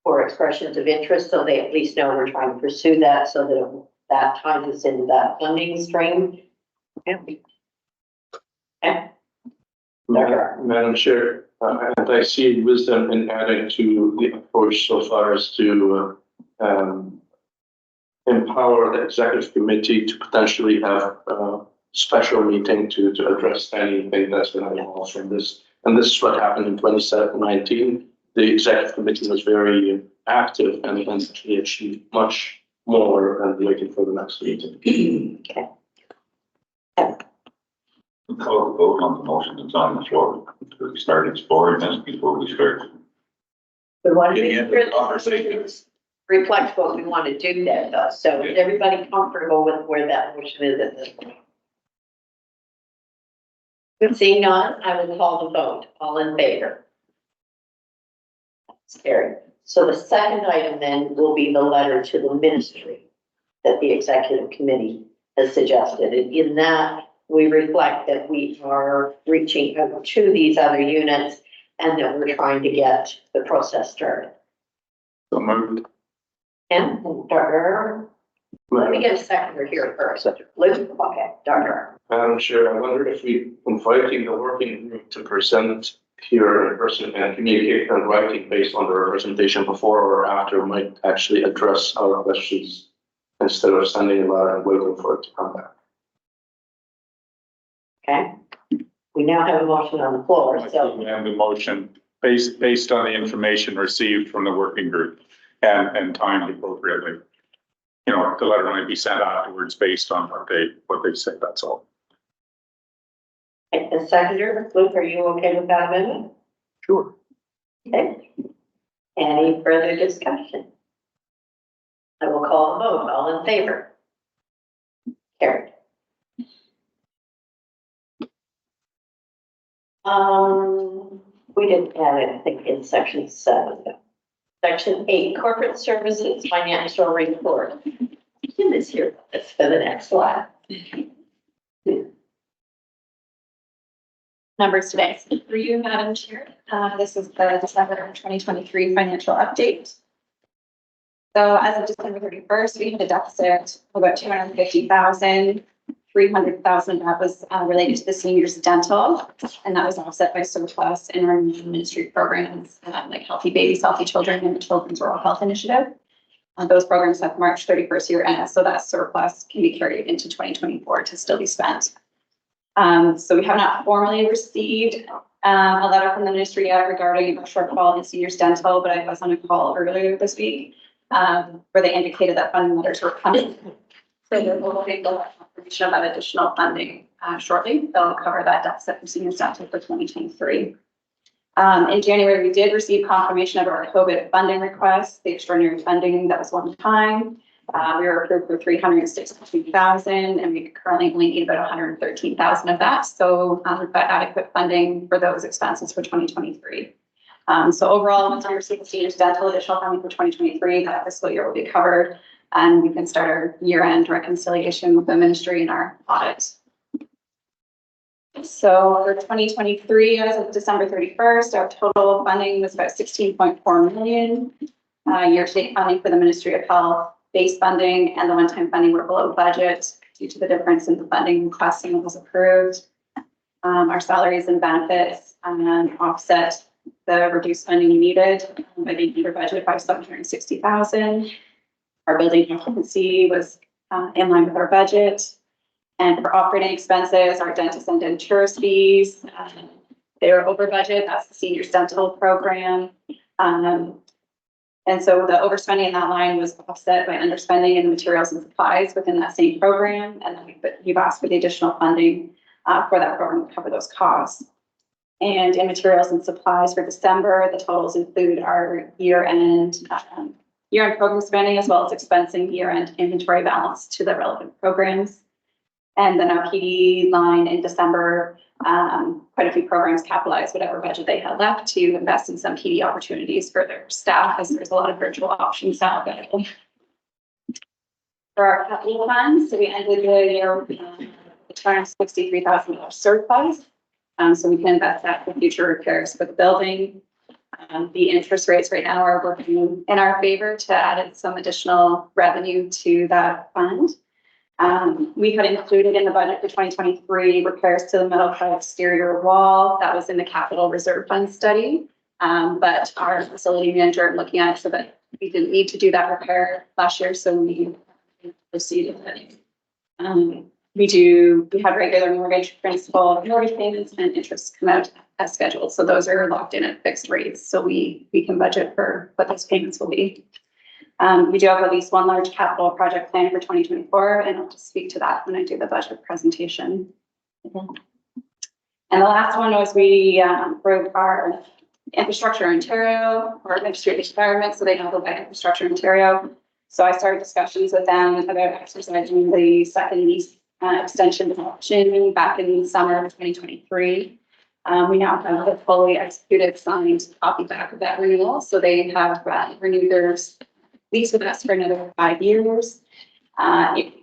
S1: for expressions of interest, so they at least know we're trying to pursue that, so that that ties us into that funding stream? Yeah. Okay.
S2: Madam Chair, and I see wisdom in adding to the approach so far as to empower the executive committee to potentially have a special meeting to address anything that's going to evolve from this And this is what happened in 2019. The executive committee was very active and actually achieved much more than waiting for the next meeting.
S8: We call the vote on the motion that's on the floor. We start exploring this before we start.
S1: We want to
S8: Getting
S1: make
S8: into
S1: sure
S8: the
S1: that
S8: conversation.
S1: reflects what we want to do there though. So is everybody comfortable with where that motion is at this point? Seeing none, I will call the vote. All in favor? That's carried. So the second item then will be the letter to the ministry that the executive committee has suggested. And in that, we reflect that we are reaching out to these other units and that we're trying to get the process started.
S6: So moved.
S1: And Dr. Let me get a seconder here first. Luke, okay, Dr.
S2: Madam Chair, I wonder if we inviting the working group to present here in person and communicate in writing based on the representation before or after might actually address our questions instead of sending a letter and waiting for it to come back.
S1: Okay. We now have a motion on the floor, so
S6: And the motion based on the information received from the working group and timed appropriately. You know, the letter might be sent afterwards based on what they say, that's all.
S1: the seconder, Luke, are you okay with that amendment?
S9: Sure.
S1: Okay. Any further discussion? I will call a vote. All in favor? Carried. We didn't add it, I think, in section 7. Section 8, corporate services, financial report. Kim is here with us for the next slide.
S13: Numbers today for you, Madam Chair. This is the December 2023 financial update. So as of December 31st, we had a deficit of about 250,000. 300,000 that was related to the seniors dental, and that was offset by surplus in our ministry programs like Healthy Babies, Healthy Children, and the Children's Oral Health Initiative. Those programs have March 31st year end, so that surplus can be carried into 2024 to still be spent. So we have not formally received a letter from the ministry yet regarding a shortfall in seniors dental, but I was on a call earlier this week where they indicated that funding letters were coming. So they're hoping for confirmation of that additional funding shortly. They'll cover that deficit for seniors dental for 2023. In January, we did receive confirmation of our COVID funding request, the extraordinary funding that was one time. We were approved for 362,000, and we currently only need about 113,000 of that. So we've got adequate funding for those expenses for 2023. So overall, once we receive the seniors dental additional funding for 2023, that fiscal year will be covered, and we can start our year-end reconciliation with the ministry and our audit. So for 2023, as of December 31st, our total funding was about 16.4 million. Year-to-date funding for the Ministry of Health, base funding, and the one-time funding were below budget due to the difference in the funding requesting that was approved. Our salaries and benefits offset the reduced funding needed by being under budget by 760,000. Our building occupancy was in line with our budget. And for operating expenses, our dentist and denturist fees, they were over budget. That's the seniors dental program. And so the overspending in that line was offset by underspending in materials and supplies within that same program. And then we've asked for the additional funding for that program to cover those costs. And in materials and supplies for December, the totals include our year-end program spending, as well as expensing year-end inventory balance to the relevant programs. And then our PD line in December, quite a few programs capitalized whatever budget they had left to invest in some PD opportunities for their staff, as there's a lot of virtual options now available. For our capital funds, so we ended the year with a $263,000 surplus. So we can invest that for future repairs for the building. The interest rates right now are working in our favor to add in some additional revenue to that fund. We had included in the budget for 2023 repairs to the metal clad exterior wall. That was in the capital reserve fund study. But our facility manager looking at it so that we didn't need to do that repair last year. So we proceeded with it. We had regular mortgage principal, mortgage payments and interest come out as scheduled. So those are locked in at fixed rates. So we can budget for what those payments will be. We do have at least one large capital project plan for 2024, and I'll just speak to that when I do the budget presentation. And the last one was we wrote our Infrastructure Ontario, or Administrative Environment, so they know by Infrastructure Ontario. So I started discussions with them about exercising the second lease extension option back in the summer of 2023. We now have a fully executed signed copy back of that renewal. So they have renewed their lease with us for another 5 years.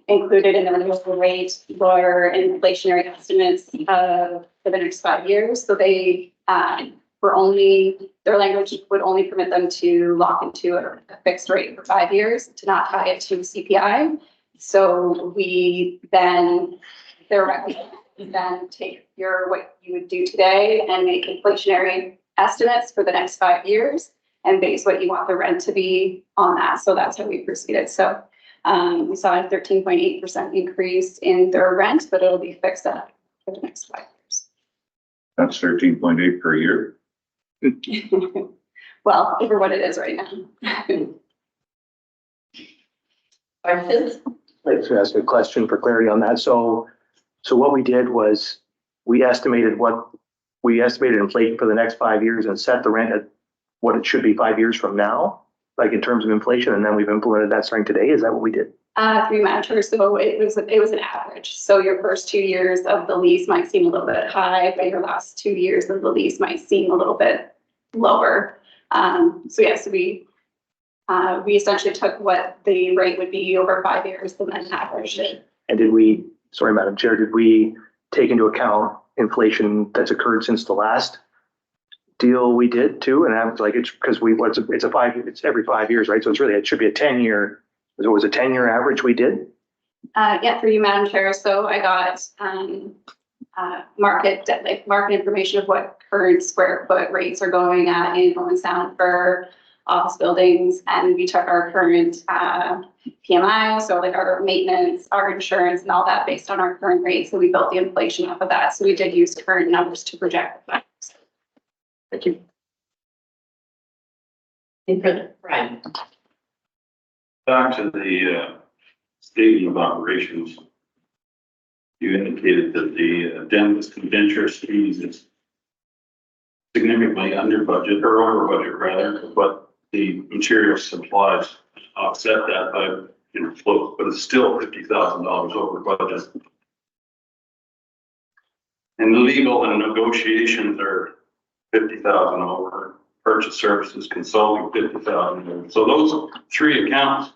S13: Included in the renewal rate were inflationary estimates for the next 5 years. So they their language would only permit them to lock into a fixed rate for 5 years, to not tie it to CPI. So we then take what you would do today and make inflationary estimates for the next 5 years and base what you want the rent to be on that. So that's how we proceeded. So we saw a 13.8% increase in their rent, but it'll be fixed up for the next 5 years.
S8: That's 13.8 per year.
S13: Well, over what it is right now.
S1: Questions?
S9: I'd like to ask a question for clarity on that. So what we did was we estimated inflation for the next 5 years and set the rent at what it should be 5 years from now, like in terms of inflation, and then we've implemented that starting today. Is that what we did?
S13: 3 managers, so it was an average. So your first 2 years of the lease might seem a little bit high, but your last 2 years of the lease might seem a little bit lower. So yes, we essentially took what the rate would be over 5 years and then averaged it.
S9: And did we, sorry, Madam Chair, did we take into account inflation that's occurred since the last deal we did too? And I'm like, it's because it's every 5 years, right? So it should be a 10-year. It was a 10-year average we did?
S13: Yeah, for you, Madam Chair. So I got market information of what current square foot rates are going at in Owen Sound for office buildings. And we took our current PMI, so like our maintenance, our insurance and all that based on our current rates. So we built the inflation off of that. So we did use current numbers to project that.
S9: Thank you.
S1: Brian.
S8: Back to the statement of operations. You indicated that the dentist indenture fees is significantly under budget or over budget rather, but the material supplies offset that by float, but it's still $50,000 over budget. And legal and negotiations are 50,000 over. Purchase services, consulting 50,000 over. So those 3 accounts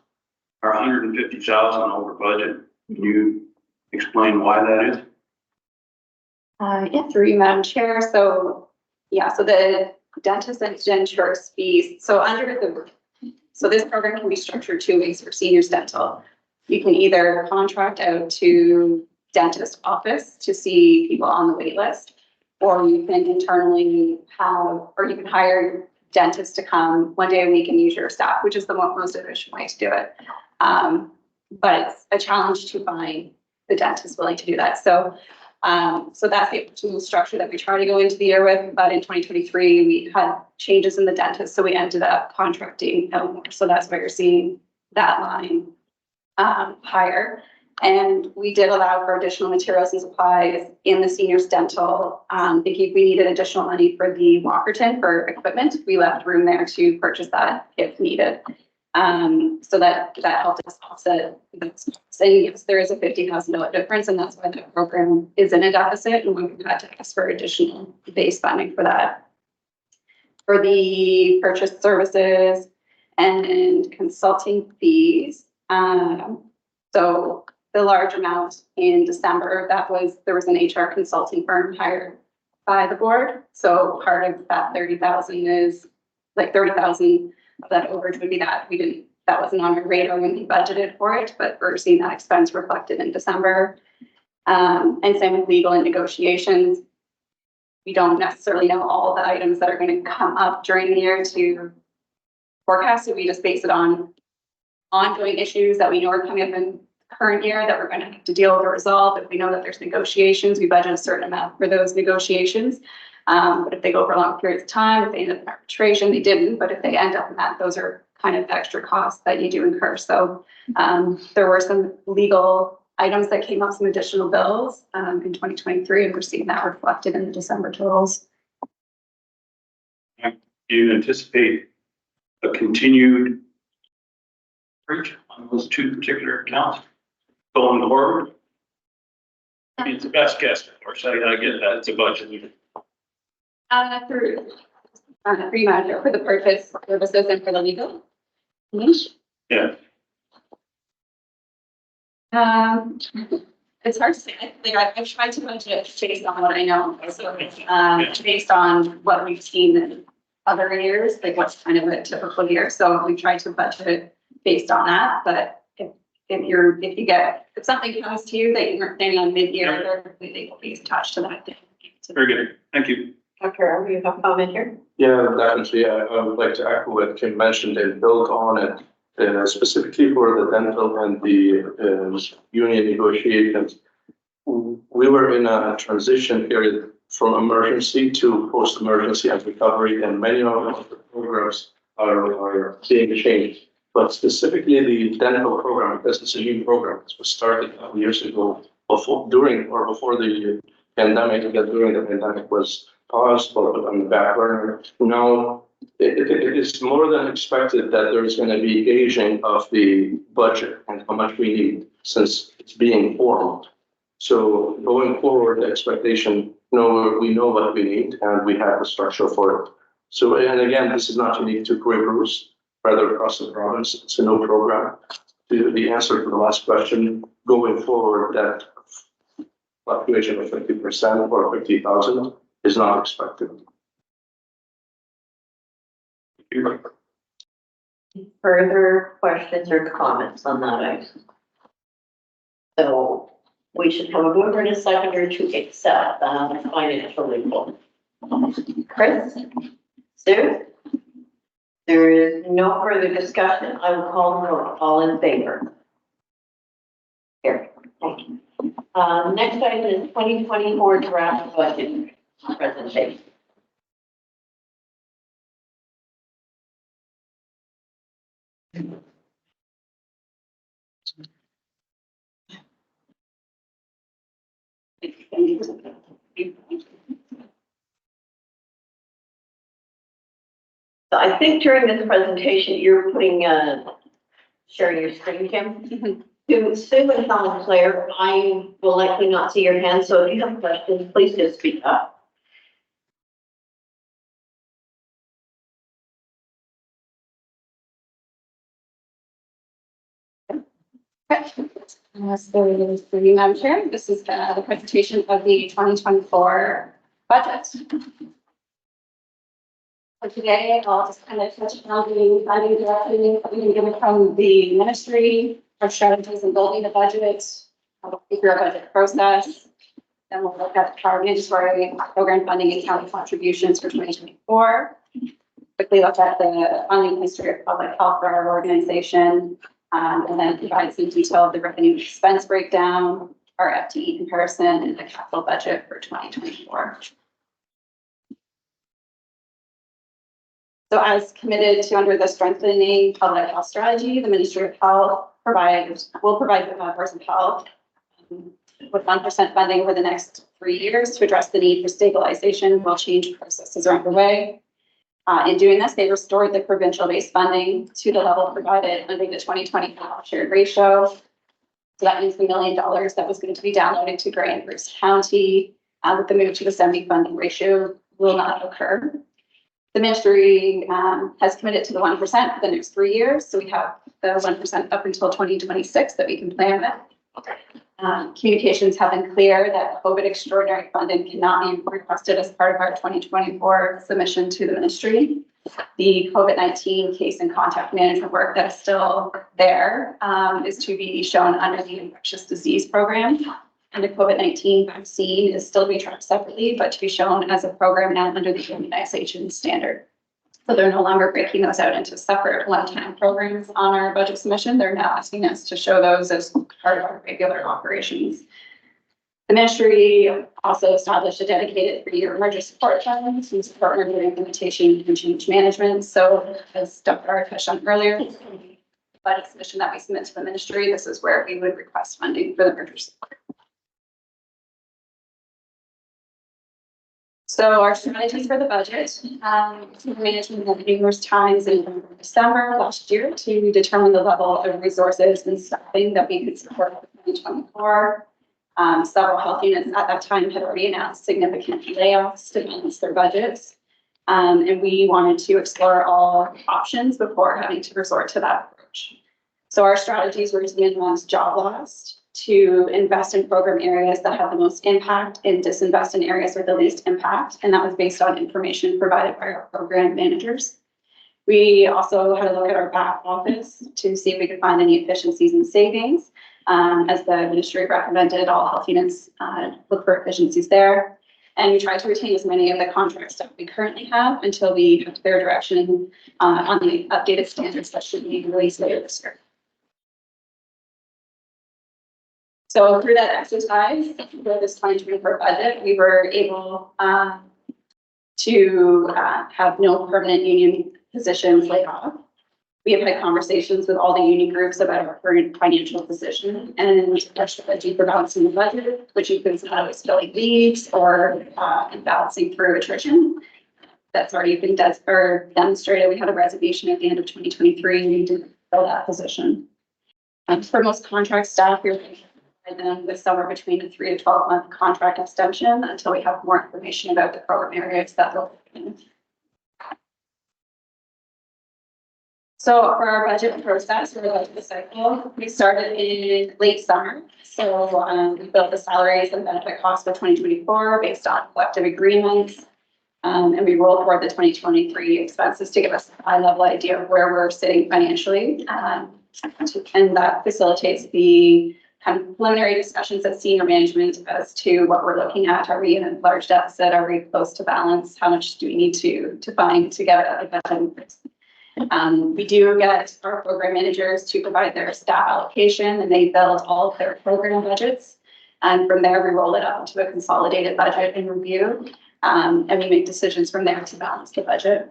S8: are 150,000 over budget. Can you explain why that is?
S13: Yeah, through you, Madam Chair. So the dentist and insurance fees. So this program can be structured 2 ways for seniors dental. You can either contract out to dentist office to see people on the wait list, or you can internally you can hire dentists to come 1 day a week and use your staff, which is the most efficient way to do it. But it's a challenge to find the dentist willing to do that. So that's the optimal structure that we try to go into the year with. But in 2023, we had changes in the dentist, so we ended up contracting out more. So that's why you're seeing that line higher. And we did allow for additional materials and supplies in the seniors dental. Thinking we needed additional money for the Walkerton for equipment, we left room there to purchase that if needed. So that helped us offset those costs. And yes, there is a $50,000 difference, and that's why the program is in a deficit, and we've had to ask for additional base funding for that. For the purchase services and consulting fees, so the large amount in December, there was an HR consulting firm hired by the board. So part of that 30,000 is like 30,000 of that overage would be that that wasn't on our radar when we budgeted for it, but we're seeing that expense reflected in December. And same with legal and negotiations. We don't necessarily know all the items that are going to come up during the year to forecast. So we just base it on ongoing issues that we know are coming up in current year that we're going to have to deal with or resolve. If we know that there's negotiations, we budget a certain amount for those negotiations. But if they go for long periods of time, if they end up in arbitration, they didn't, but if they end up in that, those are kind of extra costs that you do incur. So there were some legal items that came up, some additional bills in 2023, and we're seeing that reflected in the December totals.
S8: Do you anticipate a continued breach on those two particular accounts going forward? I mean, it's the best guess, of course, I get that, it's a budget.
S13: Through pretty much for the purchase services and for the legal.
S8: Yeah.
S13: It's hard to say. Like I've tried to budget based on what I know. So based on what we've seen in other years, like what's kind of a typical year. So we try to budget based on that. But if something comes to you that you're planning on mid-year, they're completely attached to that thing.
S8: Very good, thank you.
S1: Dr. you have a comment here?
S2: Yeah, definitely. I would like to echo what Kim mentioned and build on it, specifically for the dental and the union negotiations. We were in a transition period from emergency to post-emergency and recovery, and many of the programs are being changed. But specifically the dental program, because it's a new program, it was started a couple years ago, before the pandemic, because during the pandemic was paused or put on the back burner. Now, it is more than expected that there's going to be aging of the budget and how much we need since it's being formed. So going forward, the expectation, we know what we need and we have the structure for it. So, and again, this is not unique to Quay Bruce, rather across the province. It's a new program. The answer to the last question, going forward, that fluctuation of 50% or 50,000 is not expected.
S1: Further questions or comments on that item? So we should have a mover and a seconder to accept the financial report. Chris? Sue? There is no further discussion. I will call the roll. All in favor? Here. Thank you. Next item is 2024 draft budget presentation. So I think during this presentation, you're sharing your screen, Kim. To Sue and Helen Claire, I will likely not see your hand, so if you have questions, please just speak up.
S13: So, for you, Madam Chair, this is the presentation of the 2024 budget. For today, I'll just kind of touch on the funding direction that we've been given from the ministry, our strategies in building the budget, I'll go through our budget process. Then we'll look at our mandatory program funding and county contributions for 2024. Quickly look at the funding history of public health for our organization, and then provide some detail of the revenue and expense breakdown, our FTE comparison, and the capital budget for 2024. So as committed to under the strengthening public health strategy, the Ministry of Health will provide the Board of Health with 1% funding over the next 3 years to address the need for stabilization while change processes are underway. In doing this, they restored the provincial-based funding to the level provided under the 2024 shared ratio. So that means the $1 million that was going to be downloaded to Grey and Bruce County with the move to the 70 funding ratio will not occur. The ministry has committed to the 1% for the next 3 years. So we have the 1% up until 2026 that we can plan with. Communications have been clear that COVID extraordinary funding cannot be requested as part of our 2024 submission to the ministry. The COVID-19 case and contact management work that is still there is to be shown under the infectious disease program. And the COVID-19 vaccine is still to be tracked separately, but to be shown as a program now under the immunization standard. So they're no longer breaking those out into separate one-time programs on our budget submission. They're now asking us to show those as part of our regular operations. The ministry also established a dedicated 3-year merger support fund to support merger implementation and change management. So as Dr. Art touched on earlier, the budget submission that we submit to the ministry, this is where we would request funding for the merger support. So our strategies for the budget, management met numerous times in December last year to determine the level of resources and staffing that we could support for 2024. Several health units at that time had already announced significant layoffs to balance their budgets. And we wanted to explore all options before having to resort to that approach. So our strategies were to minimize job loss, to invest in program areas that have the most impact and disinvest in areas with the least impact. And that was based on information provided by our program managers. We also had a look at our back office to see if we could find any efficiencies and savings. As the ministry recommended, all health units look for efficiencies there. And we tried to retain as many of the contracts that we currently have until we have clear direction on the updated standards that should be released later this year. So through that exercise, with this 2024 budget, we were able to have no permanent union positions laid off. We have had conversations with all the union groups about our current financial position and touched a deeper balance in the budget, which includes not always filling leads or balancing through attrition. That's already been demonstrated. We had a resignation at the end of 2023 and we didn't fill that position. For most contract staff, we're them with somewhere between a 3 to 12 month contract extension until we have more information about the program areas that they'll be in. So for our budget process, or the budget cycle, we started in late summer. So we built the salaries and benefit costs for 2024 based on collective agreements. And we rolled forward the 2023 expenses to give us a high level idea of where we're sitting financially. And that facilitates the kind of preliminary discussions at senior management as to what we're looking at. Are we in a large deficit? Are we close to balance? How much do we need to fund to get a budget? We do get our program managers to provide their staff allocation and they build all of their program budgets. And from there, we roll it up into a consolidated budget and review. And we make decisions from there to balance the budget.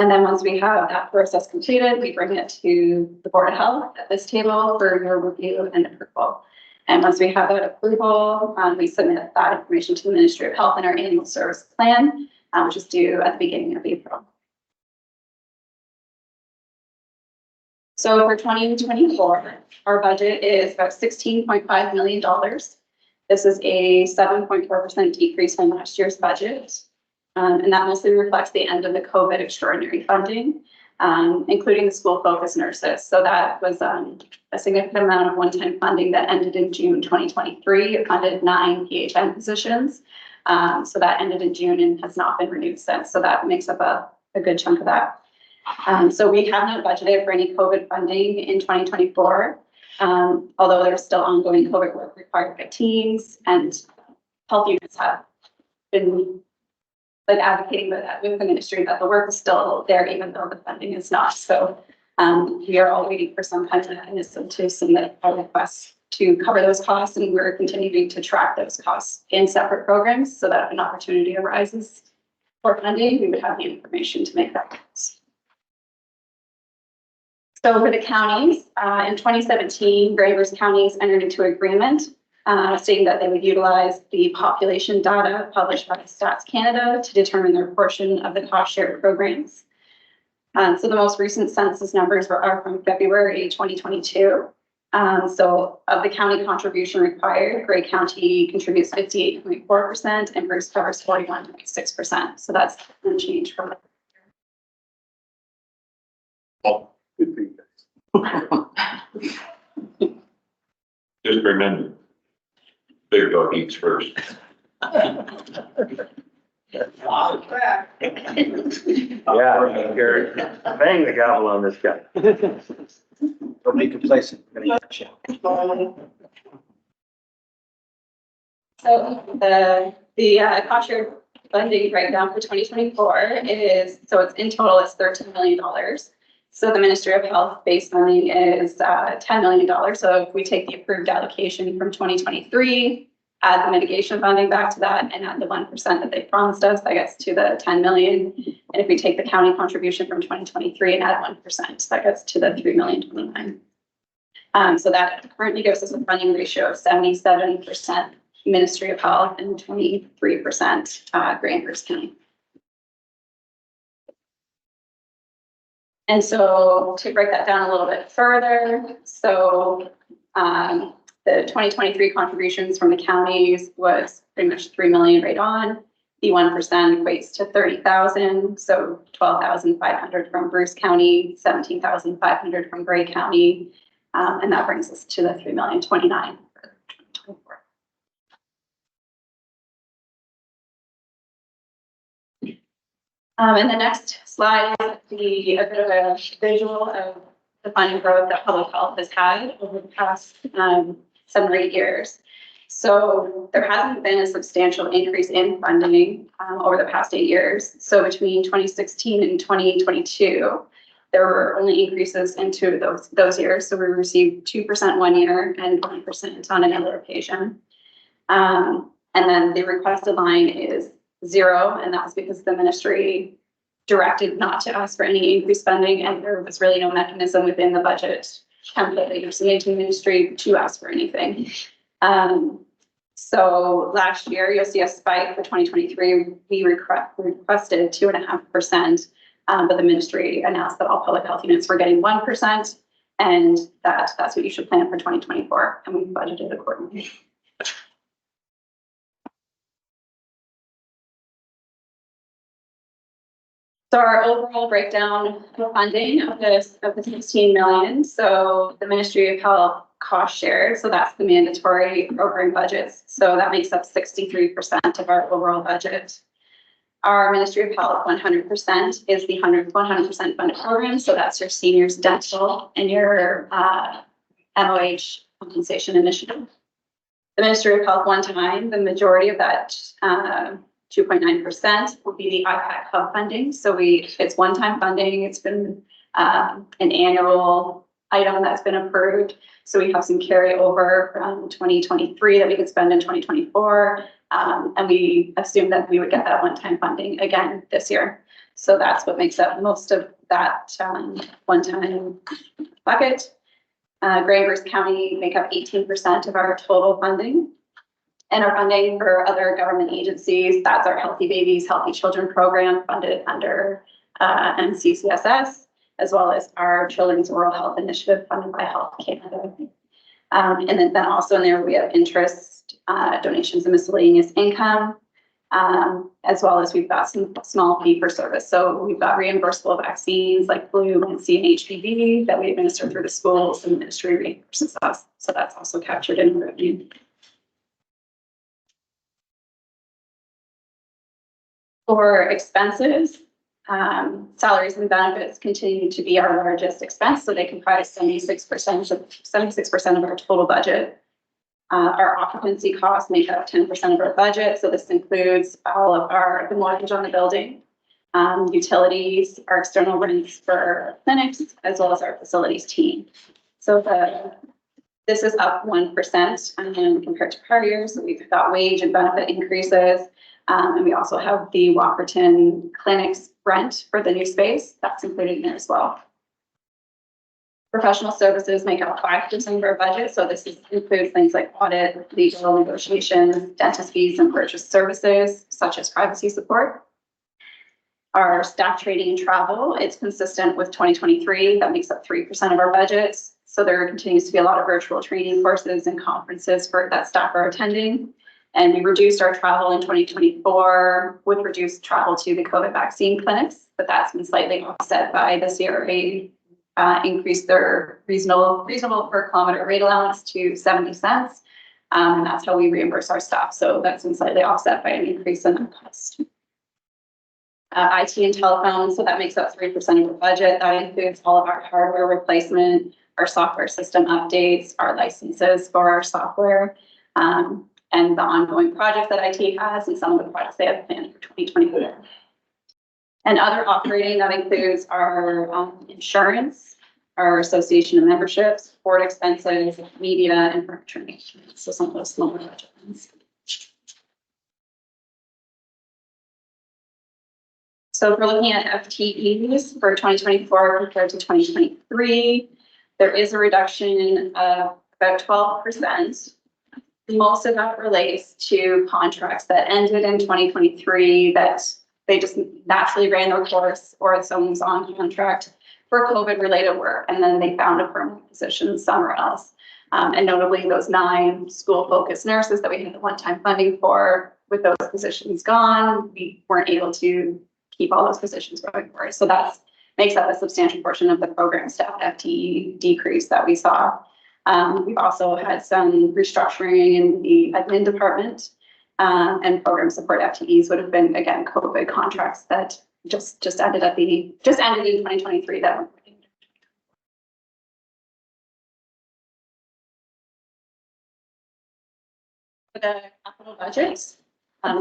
S13: And then once we have that process completed, we bring it to the Board of Health at this table for your review and approval. And once we have that approval, we submit that information to the Ministry of Health in our annual service plan, which is due at the beginning of April. So for 2024, our budget is about $16.5 million. This is a 7.4% decrease from last year's budget. And that mostly reflects the end of the COVID extraordinary funding, including the school focus nurses. So that was a significant amount of one-time funding that ended in June 2023. It funded 9 PHN positions. So that ended in June and has not been renewed since. So that makes up a good chunk of that. So we have not budgeted for any COVID funding in 2024, although there's still ongoing COVID work required by teams and health units have been advocating with the ministry that the work is still there, even though the funding is not. So we are all waiting for some kind of mechanism to submit our requests to cover those costs, and we're continuing to track those costs in separate programs so that if an opportunity arises for funding, we would have the information to make that case. So for the counties, in 2017, Gravers counties entered into an agreement stating that they would utilize the population data published by Stats Canada to determine their portion of the cost share programs. So the most recent census numbers are from February 2022. So of the county contribution required, Grey County contributes 58.4% and Bruce covers 41.6%. So that's unchanged from that.
S8: Just remember, big dog eats first.
S9: Yeah, Gary, bang the gavel on this guy.
S11: Don't be complacent.
S13: So the cost share funding breakdown for 2024 is, so it's in total, it's $13 million. So the Ministry of Health base funding is $10 million. So if we take the approved allocation from 2023, add the mitigation funding back to that and add the 1% that they promised us, that gets to the 10 million. And if we take the county contribution from 2023 and add 1%, that gets to the 3,029,000. So that currently gives us a funding ratio of 77% Ministry of Health and 23% Grandvers County. And so to break that down a little bit further, so the 2023 contributions from the counties was pretty much 3 million right on. The 1% equates to 30,000, so 12,500 from Bruce County, 17,500 from Grey County, and that brings us to the 3,029,000 for 2024. And the next slide is a bit of a visual of the funding growth that public health has had over the past 7 or 8 years. So there hasn't been a substantial increase in funding over the past 8 years. So between 2016 and 2022, there were only increases into those years. So we received 2% one year and 1% on another occasion. And then the requested line is 0, and that's because the ministry directed not to ask for any increased funding, and there was really no mechanism within the budget template that you're seeing to the ministry to ask for anything. So last year, you'll see a spike for 2023. We requested 2.5%, but the ministry announced that all public health units were getting 1%, and that's what you should plan for 2024, and we budgeted accordingly. So our overall breakdown of funding of the 16 million. So the Ministry of Health cost share, so that's the mandatory program budgets. So that makes up 63% of our overall budget. Our Ministry of Health 100% is the 100% funded program. So that's your seniors dental and your MOH compensation initiative. The Ministry of Health one time, the majority of that 2.9% will be the IPAC hub funding. So it's one-time funding. It's been an annual item that's been approved. So we have some carryover from 2023 that we could spend in 2024. And we assume that we would get that one-time funding again this year. So that's what makes up most of that one-time bucket. Grandvers County make up 18% of our total funding. And our funding for other government agencies, that's our Healthy Babies, Healthy Children program funded under MCCSS, as well as our Children's Oral Health Initiative funded by Health Canada. And then also in there, we have interest, donations, and miscellaneous income, as well as we've got some small fee for service. So we've got reimbursable vaccines like flu and C and HPV that we administer through the schools, and the ministry reimburses us. So that's also captured in revenue. For expenses, salaries and benefits continue to be our largest expense, so they comprise 76% of our total budget. Our occupancy costs make up 10% of our budget, so this includes all of the mortgage on the building, utilities, our external rents for clinics, as well as our facilities team. So this is up 1% compared to prior years. So we've got wage and benefit increases. And we also have the Walkerton Clinics rent for the new space. That's included in there as well. Professional services make up 5% of our budget. So this includes things like audit, legal negotiations, dentist fees, and purchase services, such as privacy support. Our staff training and travel, it's consistent with 2023. That makes up 3% of our budgets. So there continues to be a lot of virtual training courses and conferences that staff are attending. And we reduced our travel in 2024 with reduced travel to the COVID vaccine clinics, but that's been slightly offset by the CRA increased their reasonable per kilometer rate allowance to 70 cents. And that's how we reimburse our staff. So that's been slightly offset by an increase in that cost. IT and telephone, so that makes up 3% of the budget. That includes all of our hardware replacement, our software system updates, our licenses for our software, and the ongoing projects that IT has and some of the projects they have planned for 2024. And other operating, that includes our insurance, our association of memberships, board expenses, media, and furniture maintenance. So some of those smaller budget ones. So if we're looking at FTEs for 2024 compared to 2023, there is a reduction of about 12%. Most of that relates to contracts that ended in 2023 that they just naturally ran their course, or someone was on contract for COVID related work, and then they found a permanent position somewhere else. And notably those 9 school focused nurses that we had the one-time funding for, with those positions gone, we weren't able to keep all those positions going forward. So that makes up a substantial portion of the program staff FTE decrease that we saw. We've also had some restructuring in the admin department, and program support FTEs would have been, again, COVID contracts that just ended in 2023 that were. For the capital budgets,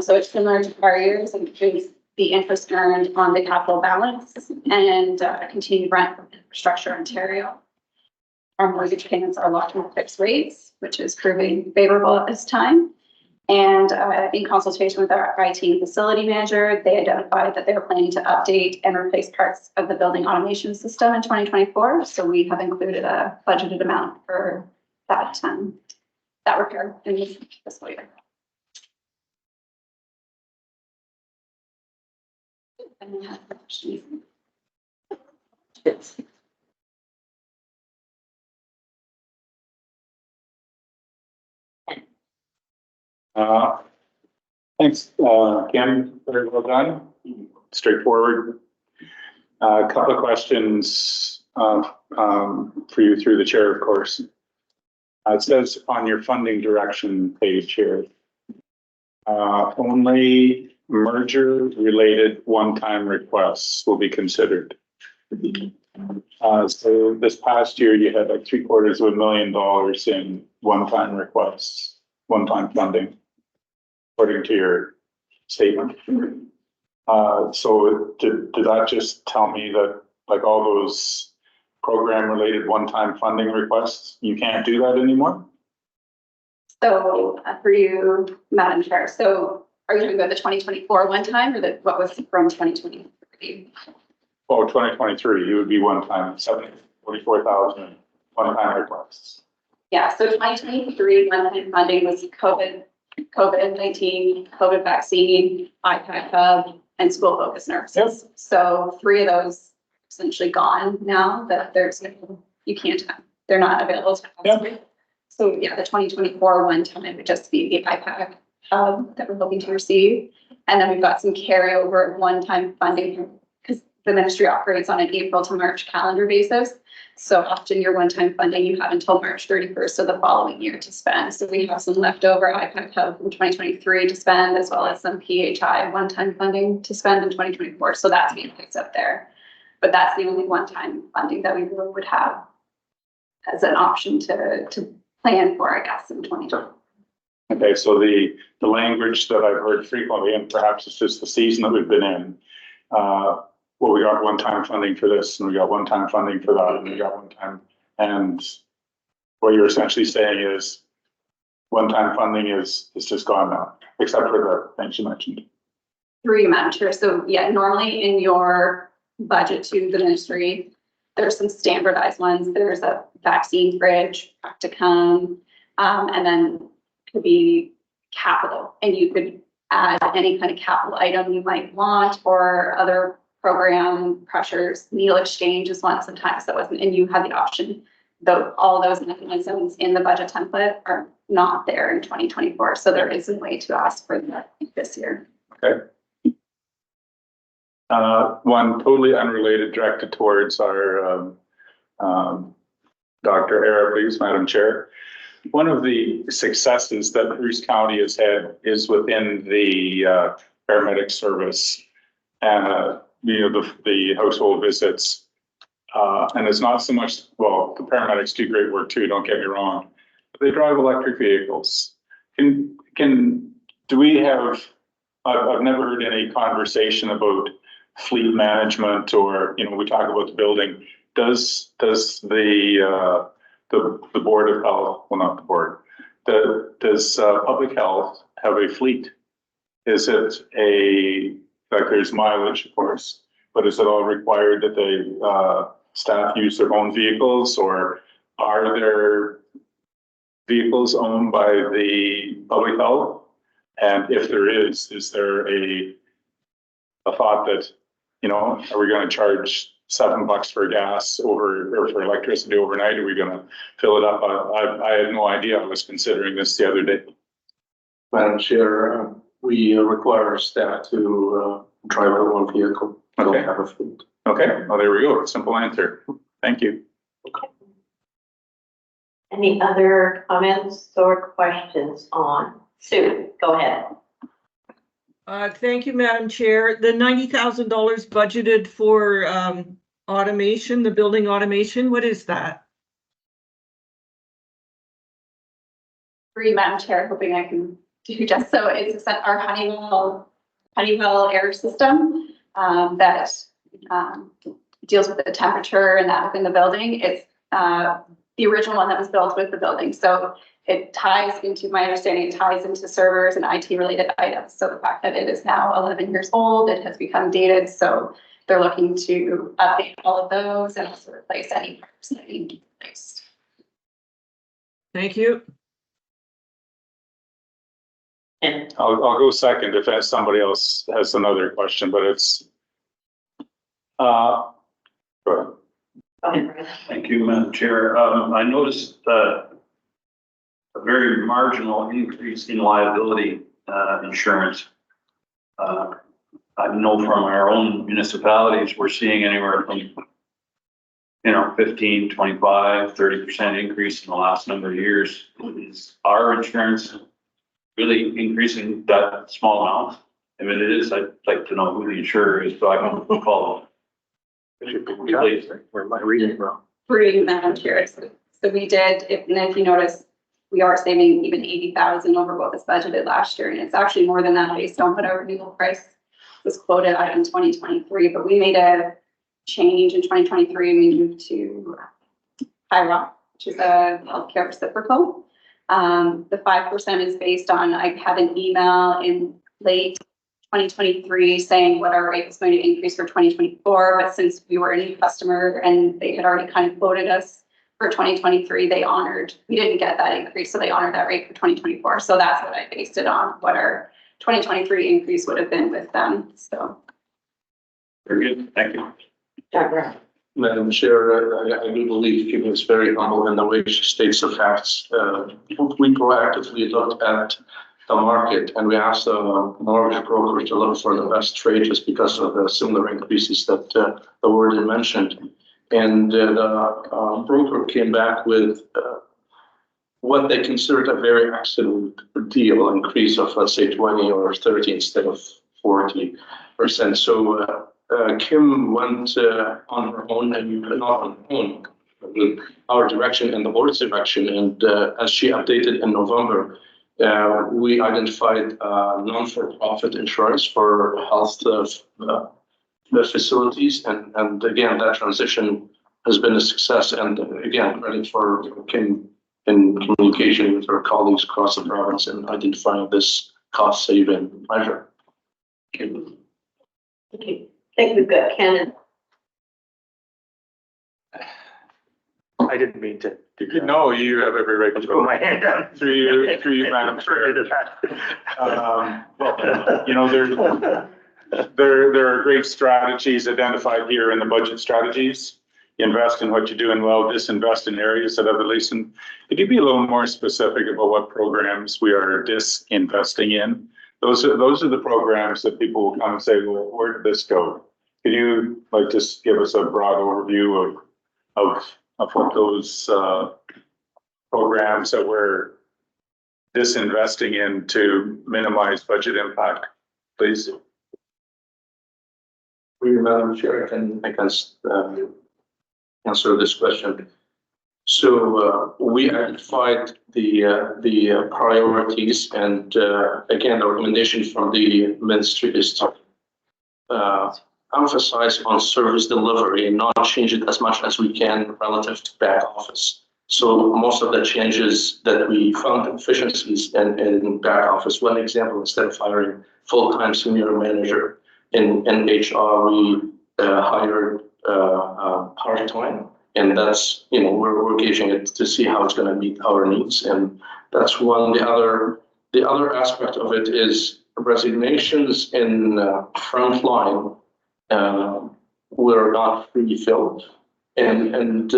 S13: so it's similar to prior years, and includes the interest earned on the capital balance and continued rent from Infrastructure Ontario. Our mortgage payments are locked in fixed rates, which is proving favorable at this time. And in consultation with our IT and facility manager, they identified that they were planning to update and replace parts of the building automation system in 2024. So we have included a budgeted amount for that repair in this fiscal year. Anyone have questions? Yes.
S6: Thanks, Kim, very well done, straightforward. A couple of questions for you through the chair, of course. It says on your funding direction page here, only merger-related one-time requests will be considered. So this past year, you had like $750,000 in one-time requests, one-time funding, according to your statement. So did that just tell me that like all those program-related one-time funding requests, you can't do that anymore?
S13: So for you, Madam Chair, so are you talking about the 2024 one-time or what was from 2023?
S6: Oh, 2023, you would be one-time, $744,000 one-time requests.
S13: Yeah, so 2023 one-time funding was COVID-19, COVID vaccine, IPAC hub, and school focus nurses. Yep. So 3 of those essentially gone now that you can't have, they're not available to us. Yep. So yeah, the 2024 one-time would just be the IPAC hub that we're hoping to receive. And then we've got some carryover one-time funding because the ministry operates on an April to March calendar basis. So often your one-time funding, you have until March 31st of the following year to spend. So we have some leftover IPAC hub from 2023 to spend, as well as some PHI one-time funding to spend in 2024. So that's being picked up there. But that's the only one-time funding that we really would have as an option to plan for, I guess, in 2020.
S6: Okay, so the language that I've heard frequently, and perhaps it's just the season that we've been in, well, we got one-time funding for this, and we got one-time funding for that, and we got one-time, and what you're essentially saying is one-time funding is just gone now, except for the things you mentioned.
S13: Through you, Madam Chair. So yeah, normally in your budget to the ministry, there's some standardized ones. There's a vaccine fridge, practicum, and then could be capital, and you could add any kind of capital item you might want, or other program pressures. Meal exchange is one sometimes that wasn't, and you had the option, though all those mechanisms in the budget template are not there in 2024. So there is a way to ask for that this year.
S6: Okay. One totally unrelated, directed towards our Dr. Era, please, Madam Chair. One of the successes that Bruce County has had is within the paramedic service, the household visits. And it's not so much, well, the paramedics do great work too, don't get me wrong, but they drive electric vehicles. Do we have, I've never heard any conversation about fleet management, or, we talk about the building. Does the Board of Health, well, not the board, does public health have a fleet? Is it Like there's mileage, of course, but is it all required that they, staff use their own vehicles, or are there vehicles owned by the public health? And if there is there a thought that, you know, are we gonna charge $7 for gas or for electricity overnight? Are we gonna fill it up? I had no idea. I was considering this the other day.
S2: Madam Chair, we require our staff to drive their own vehicle. We don't
S6: Okay.
S2: have a fleet.
S6: Okay, well, there we go. Simple answer. Thank you.
S1: Any other comments or questions on Sue? Go ahead.
S7: Thank you, Madam Chair. The $90,000 budgeted for automation, the building automation, what is that?
S13: Through you, Madam Chair, hoping I can do just so. It's our Honeywell air system that deals with the temperature and that within the building. It's the original one that was built with the building. So it ties into, my understanding, it ties into servers and IT related items. So the fact that it is now 11 years old, it has become dated. So they're looking to update all of those and also replace any parts that need to be replaced.
S7: Thank you.
S1: And
S6: I'll go second if somebody else has another question, but it's, go ahead.
S1: go ahead, Brian.
S14: Thank you, Madam Chair. I noticed a very marginal increase in liability insurance. I know from our own municipalities, we're seeing anywhere from, 15, 25, 30% increase in the last number of years. Is our insurance really increasing that small amount? If it is, I'd like to know who the insurer is, so I can call them.
S9: Where am I reading it wrong?
S13: Through Madam Chair. So we did, if you notice, we are saving even 80,000 over what was budgeted last year. And it's actually more than that based on what our renewal price was quoted at in 2023. But we made a change in 2023 and we moved to HIROC, which is a healthcare reciprocal. The 5% is based on, I had an email in late 2023 saying what our rate was going to increase for 2024. But since we were a new customer and they had already kind of quoted us for 2023, we didn't get that increase. So they honored that rate for 2024. So that's what I based it on, what our 2023 increase would have been with them. So.
S14: Very good. Thank you.
S1: Dr.
S2: Madam Chair, I do believe Kim is very humble in the way she states the facts. We proactively looked at the market and we asked the mortgage broker to look for the best trade just because of the similar increases that the word had mentioned. And the broker came back with what they considered a very excellent deal, increase of, let's say, 20 or 30 instead of 40%. So Kim went on her own, and not on her own, with our direction and the board's direction. And as she updated in November, we identified non-for-profit insurance for health the facilities. And again, that transition has been a success. And again, credit for Kim in communication with her colleagues across the province and identifying this cost-saving measure.
S1: Okay, I think we've got Ken.
S9: I didn't mean to.
S6: No, you have every right to
S9: Put my hand down.
S6: Through you, Madam Chair. There are great strategies identified here in the budget strategies. Invest in what you're doing well, disinvest in areas that have at least. Could you be a little more specific about what programs we are disinvesting in? Those are the programs that people will come and say, well, where did this go? Could you just give us a broad overview of what those programs that we're disinvesting in to minimize budget impact, please?
S2: Madam Chair, I can answer this question. So we identified the priorities, and again, the recommendation from the ministry is to emphasize on service delivery and not change it as much as we can relative to back office. So most of the changes that we found efficiencies in back office. One example, instead of hiring full-time senior manager, in HR, we hired part-time. And that's, we're gauging it to see how it's going to meet our needs. And that's one. The other aspect of it is resignations in frontline were not pre-filled. And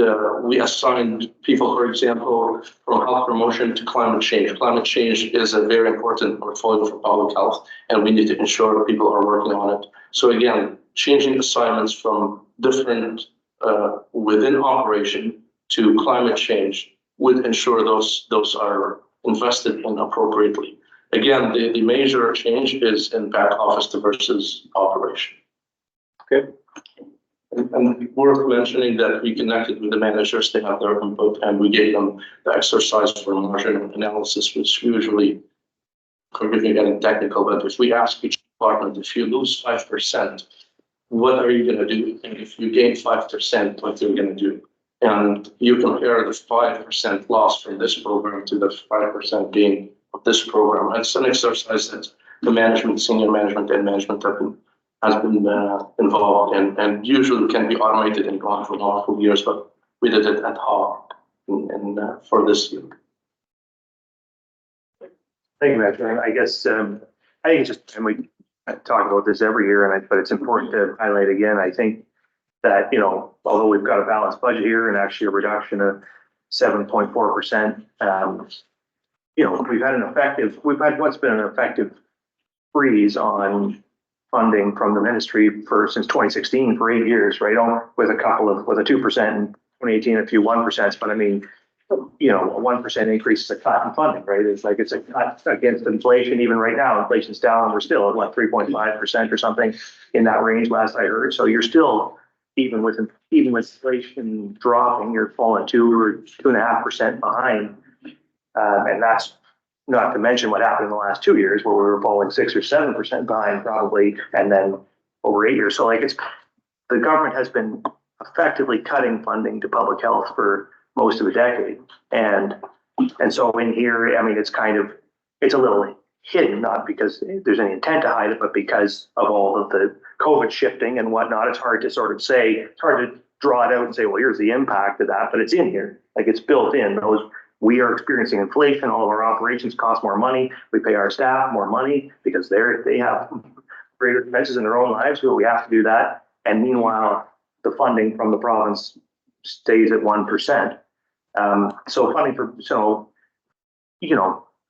S2: we assigned people, for example, from health promotion to climate change. Climate change is a very important portfolio for public health, and we need to ensure people are working on it. So again, changing assignments from different within operation to climate change would ensure those are invested in appropriately. Again, the major change is in back office versus operation.
S9: Okay.
S2: And worth mentioning that we connected with the managers, they have their input, and we gave them the exercise for margin analysis, which usually, forgive me getting technical, but if we ask each department, if you lose 5%, what are you going to do? And if you gain 5%, what are you going to do? And you compare the 5% loss from this program to the 5% gain of this program. It's an exercise that the management, senior management, and management has been involved in, and usually can be automated and gone for multiple years, but we did it ad hoc for this year.
S9: Thank you, Matthew. I guess, I think it's just, and we talk about this every year, but it's important to highlight again, I think that, although we've got a balanced budget here and actually a reduction of 7.4%, we've had what's been an effective freeze on funding from the ministry since 2016 for 8 years, right? With a 2% in 2018, a few 1%, but I mean, a 1% increase is a cut in funding, right? It's like it's a cut against inflation. Even right now, inflation's down, and we're still at 3.5% or something in that range last I heard. So you're still, even with inflation dropping, you're falling 2 or 2.5% behind, and that's not to mention what happened in the last 2 years where we were falling 6 or 7% behind probably, and then over 8 years. So the government has been effectively cutting funding to public health for most of a decade. And so in here, I mean, it's a little hidden, not because there's any intent to hide it, but because of all of the COVID shifting and whatnot. It's hard to sort of say, it's hard to draw it out and say, well, here's the impact of that, but it's in here. It's built in. We are experiencing inflation. All of our operations cost more money. We pay our staff more money because they have greater expenses in their own lives, but we have to do that. And meanwhile, the funding from the province stays at 1%.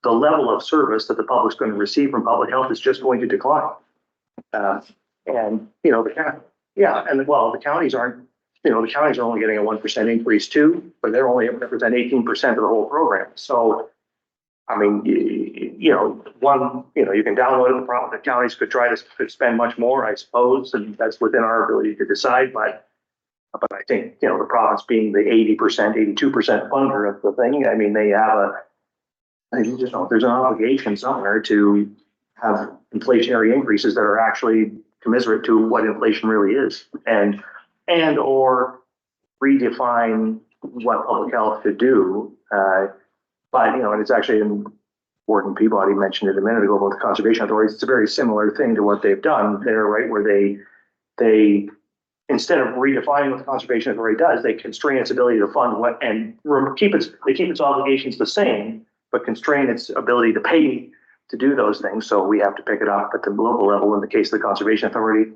S9: The level of service that the public's going to receive from public health is just going to decline. The counties aren't. The counties are only getting a 1% increase too, but they're only represent 18% of the whole program. So, I mean, you can download it. The counties could spend much more, I suppose, and that's within our ability to decide. But I think, the province being the 80%, 82% funder of the thing, I mean, they have there's an obligation somewhere to have inflationary increases that are actually commensurate to what inflation really is, or redefine what public health should do. And it's actually Gordon Peabody mentioned it a minute ago about the conservation authorities. It's a very similar thing to what they've done there, right? Where they instead of redefining what the conservation authority does, they constrain its ability to fund keep its obligations the same, but constrain its ability to pay to do those things. So we have to pick it up at the local level in the case of the conservation authority.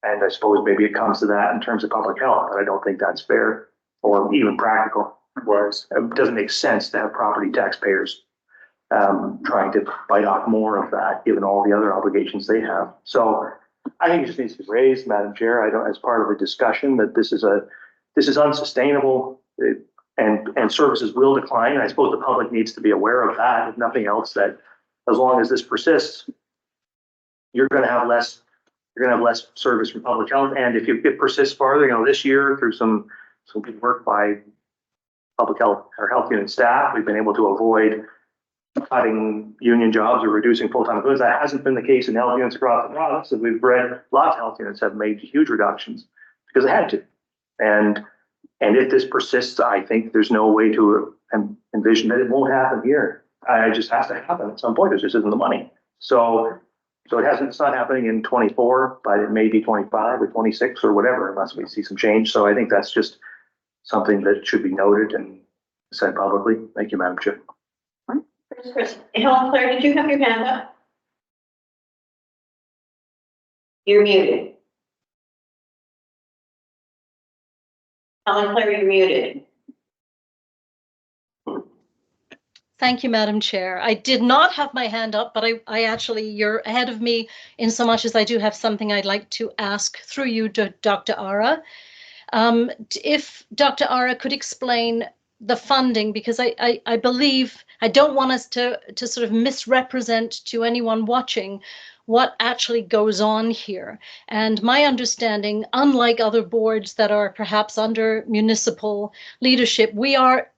S9: And I suppose maybe it comes to that in terms of public health, but I don't think that's fair or even practical. Whereas it doesn't make sense to have property taxpayers trying to bite off more of that, given all the other obligations they have. So I think it just needs to be raised, Madam Chair. As part of the discussion that this is unsustainable and services will decline. And I suppose the public needs to be aware of that, if nothing else, that as long as this persists, you're going to have less service from public health. And if it persists farther, this year through some good work by public health or health unit staff, we've been able to avoid cutting union jobs or reducing full-time equivalents. That hasn't been the case in health units across the province. And we've read lots of health units have made huge reductions because they had to. And if this persists, I think there's no way to envision that it won't happen here. It just has to happen at some point. There just isn't the money. So So it's not happening in 24, but it may be 25 or 26 or whatever, unless we see some change. So I think that's just something that should be noted and said publicly. Thank you, Madam Chair.
S1: Chris, Helen Claire, did you have your hand up? You're muted. Helen Claire, you're muted.
S5: Thank you, Madam Chair. I did not have my hand up, but I actually, you're ahead of me in so much as I do have something I'd like to ask through you to Dr. Ara. If Dr. Ara could explain the funding, because I believe, I don't want us to sort of misrepresent to anyone watching what actually goes on here. And my understanding, unlike other boards that are perhaps under municipal leadership, we are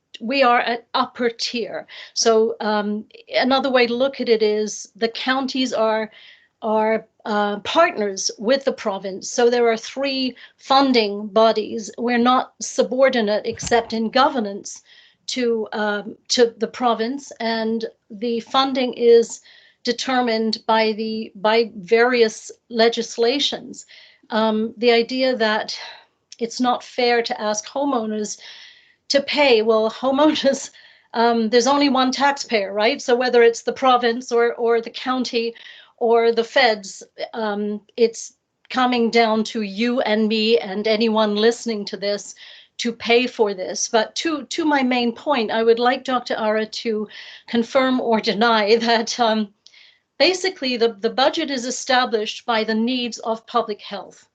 S5: at upper tier. So another way to look at it is the counties are partners with the province. So there are 3 funding bodies. We're not subordinate except in governance to the province, and the funding is determined by various legislations. The idea that it's not fair to ask homeowners to pay. Well, homeowners, there's only one taxpayer, right? So whether it's the province or the county or the feds, it's coming down to you and me and anyone listening to this to pay for this. But to my main point, I would like Dr. Ara to confirm or deny that basically the budget is established by the needs of public health.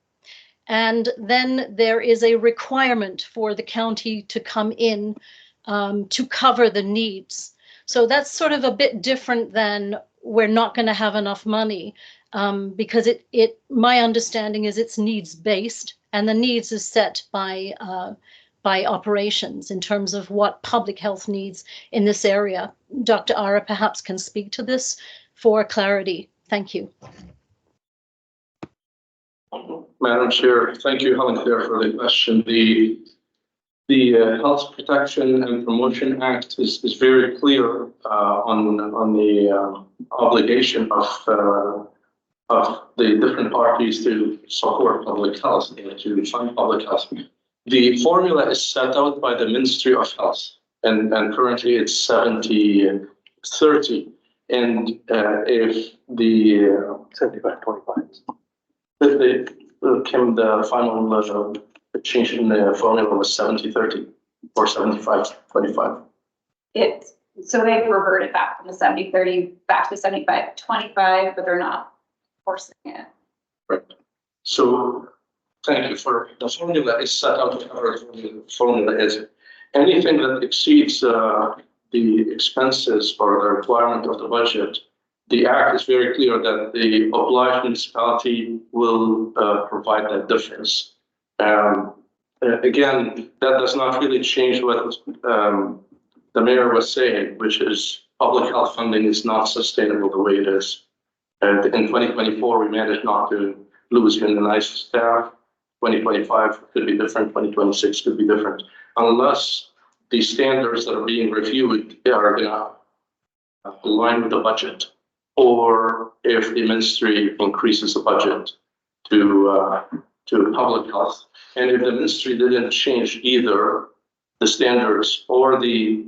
S5: And then there is a requirement for the county to come in to cover the needs. So that's sort of a bit different than we're not going to have enough money, because my understanding is it's needs based, and the needs is set by operations in terms of what public health needs in this area. Dr. Ara perhaps can speak to this for clarity. Thank you.
S2: Madam Chair, thank you, Helen Claire, for the question. The Health Protection and Promotion Act is very clear on the obligation of the different parties to support public health and to fund public health. The formula is set out by the Ministry of Health, and currently it's 70-30. And if the
S9: 75-25.
S2: The final change in the formula was 70-30 or 75-25.
S13: So they've reverted back from the 70-30 back to 75-25, but they're not forcing it.
S2: Right. So thank you for the formula is set out. The formula is anything that exceeds the expenses or the requirement of the budget. The Act is very clear that the obliged municipality will provide that difference. Again, that does not really change what the mayor was saying, which is public health funding is not sustainable the way it is. And in 2024, we managed not to lose unionized staff. 2025 could be different. 2026 could be different, unless the standards that are being reviewed are aligned with the budget, or if the ministry increases the budget to public health. And if the ministry didn't change either the standards or the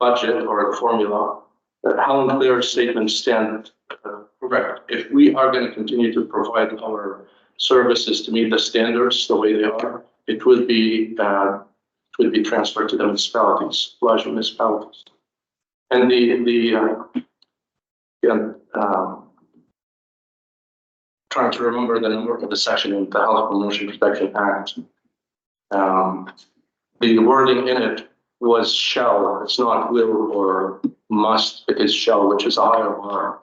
S2: budget or the formula, Helen Claire's statement stand correct. If we are going to continue to provide our services to meet the standards the way they are, it would be transferred to the municipalities, large municipalities. And trying to remember the number of the section in the Health Promotion Protection Act. The wording in it was shall. It's not will or must. It is shall, which is a higher bar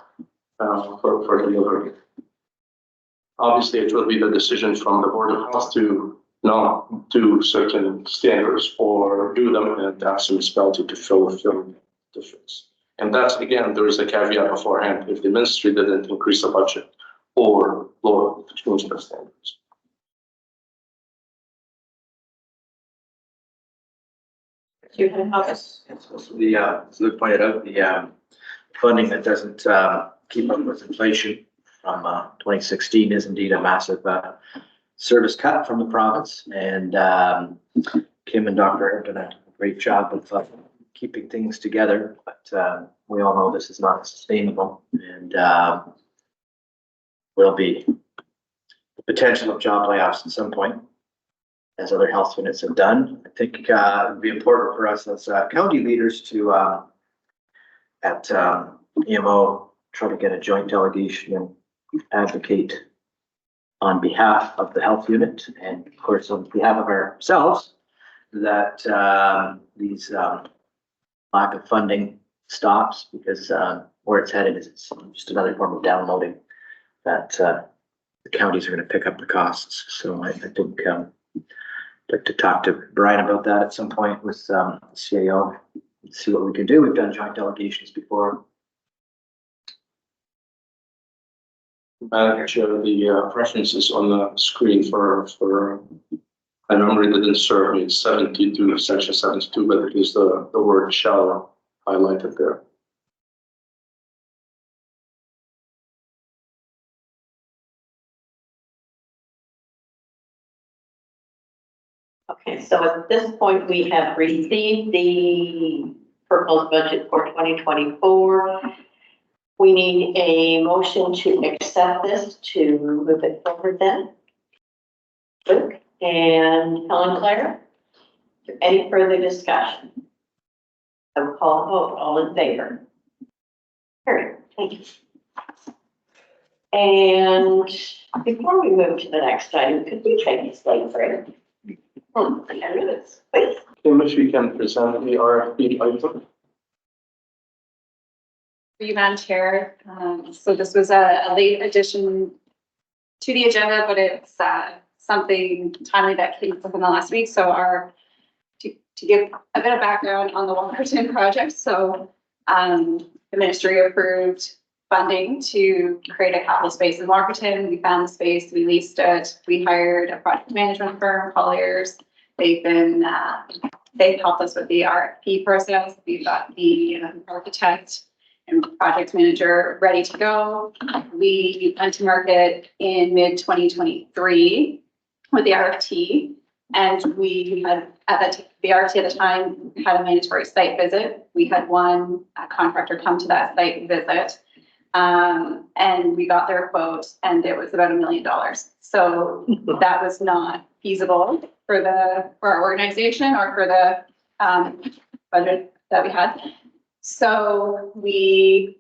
S2: for delivery. Obviously, it will be the decision from the Board of Health to not do certain standards or do them and ask the municipality to fill the difference. And that's, again, there is a caveat beforehand. If the ministry didn't increase the budget or lower the change the standards.
S11: As Luke pointed out, the funding that doesn't keep up with inflation from 2016 is indeed a massive service cut from the province. And Kim and Dr. have done a great job of keeping things together, but we all know this is not sustainable, and will be the potential of job layoffs at some point, as other health units have done. I think it would be important for us as county leaders to at EMO try to get a joint delegation and advocate on behalf of the health unit, and of course on behalf of ourselves, that these lack of funding stops, because where it's headed is it's just another form of downloading that the counties are going to pick up the costs. So I think I'd like to talk to Brian about that at some point with CAO and see what we can do. We've done joint delegations before.
S2: Madam Chair, the preferences on the screen for my memory didn't serve me. It's 72, section 72, but it is the word shall highlighted there.
S1: Okay, so at this point, we have received the proposed budget for 2024. We need a motion to accept this, to move it forward then. Luke and Helen Claire, any further discussion? I will call a vote, all in favor. Carried, thank you. And before we move to the next item, could we take a slate break? Please.
S2: Kim, if you can present the RFP item.
S13: For you, Madam Chair, so this was a late addition to the agenda, but it's something timely that came up in the last week. So to give a bit of background on the Walkerton project. So the ministry approved funding to create a capital space in Walkerton. We found the space, we leased it, we hired a project management firm, Colliers. They've helped us with the RFP process. We've got the architect and project manager ready to go. We went to market in mid-2023 with the RFT, and we had the RFT at the time had a mandatory site visit. We had one contractor come to that site visit, and we got their quote, and it was about $1 million. So that was not feasible for our organization or for the budget that we had. So we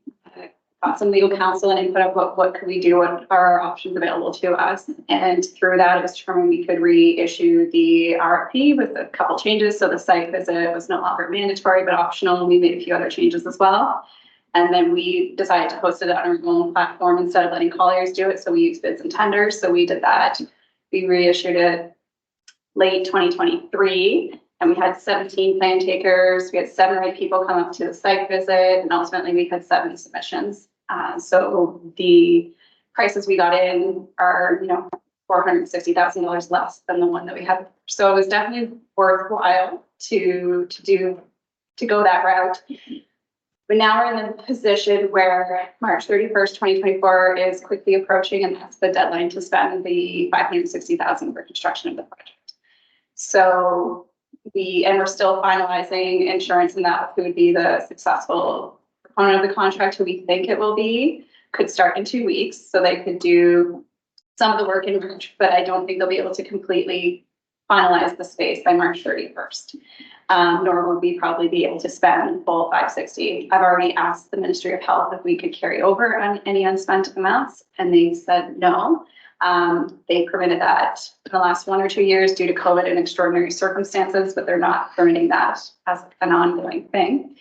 S13: got some legal counsel and input of what could we do, what are our options available to us. And through that, it was determined we could reissue the RFP with a couple changes. So the site visit was no longer mandatory, but optional. And we made a few other changes as well. And then we decided to post it on our own platform instead of letting Colliers do it. So we used bids and tenders. So we did that. We reissued it late 2023. And we had 17 plan takers. We had 7 or 8 people come up to the site visit, and ultimately we had 7 submissions. So the prices we got in are, $460,000 less than the one that we had. So it was definitely worthwhile to go that route. But now we're in the position where March 31st, 2024 is quickly approaching, and that's the deadline to spend the $560,000 for construction of the project. So we're still finalizing insurance, and that who would be the successful proponent of the contract, who we think it will be, could start in 2 weeks. So they could do some of the work in March, but I don't think they'll be able to completely finalize the space by March 31st. Nor would we probably be able to spend full 560. I've already asked the Ministry of Health if we could carry over on any unspent amounts, and they said no. They permitted that in the last 1 or 2 years due to COVID and extraordinary circumstances, but they're not permitting that as an ongoing thing.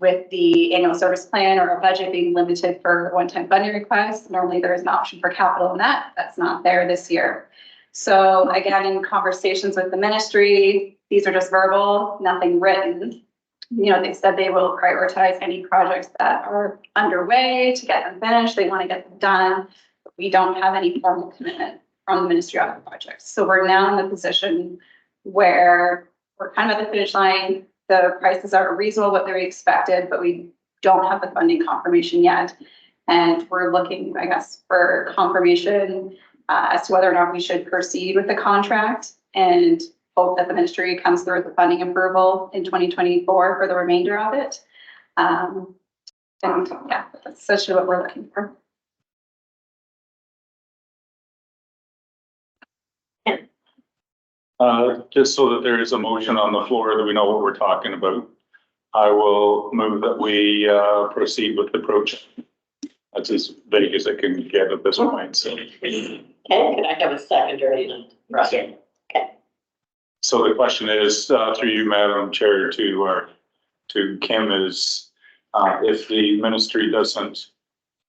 S13: With the annual service plan or a budget being limited for one-time funding requests, normally there is an option for capital in that. That's not there this year. So again, in conversations with the ministry, these are just verbal, nothing written. They said they will prioritize any projects that are underway to get them finished. They want to get them done. But we don't have any formal commitment from the Ministry on the project. So we're now in the position where we're kind of at the finish line. The prices are reasonable, what they expected, but we don't have the funding confirmation yet. And we're looking, I guess, for confirmation as to whether or not we should proceed with the contract and hope that the ministry comes through with the funding approval in 2024 for the remainder of it. And yeah, that's essentially what we're looking for.
S6: Just so that there is a motion on the floor that we know what we're talking about, I will move that we proceed with the project. That's as vague as it can get at this point, so.
S1: Okay, could I have a seconder? Right. Okay.
S6: So the question is, through you, Madam Chair, to Kim is, if the ministry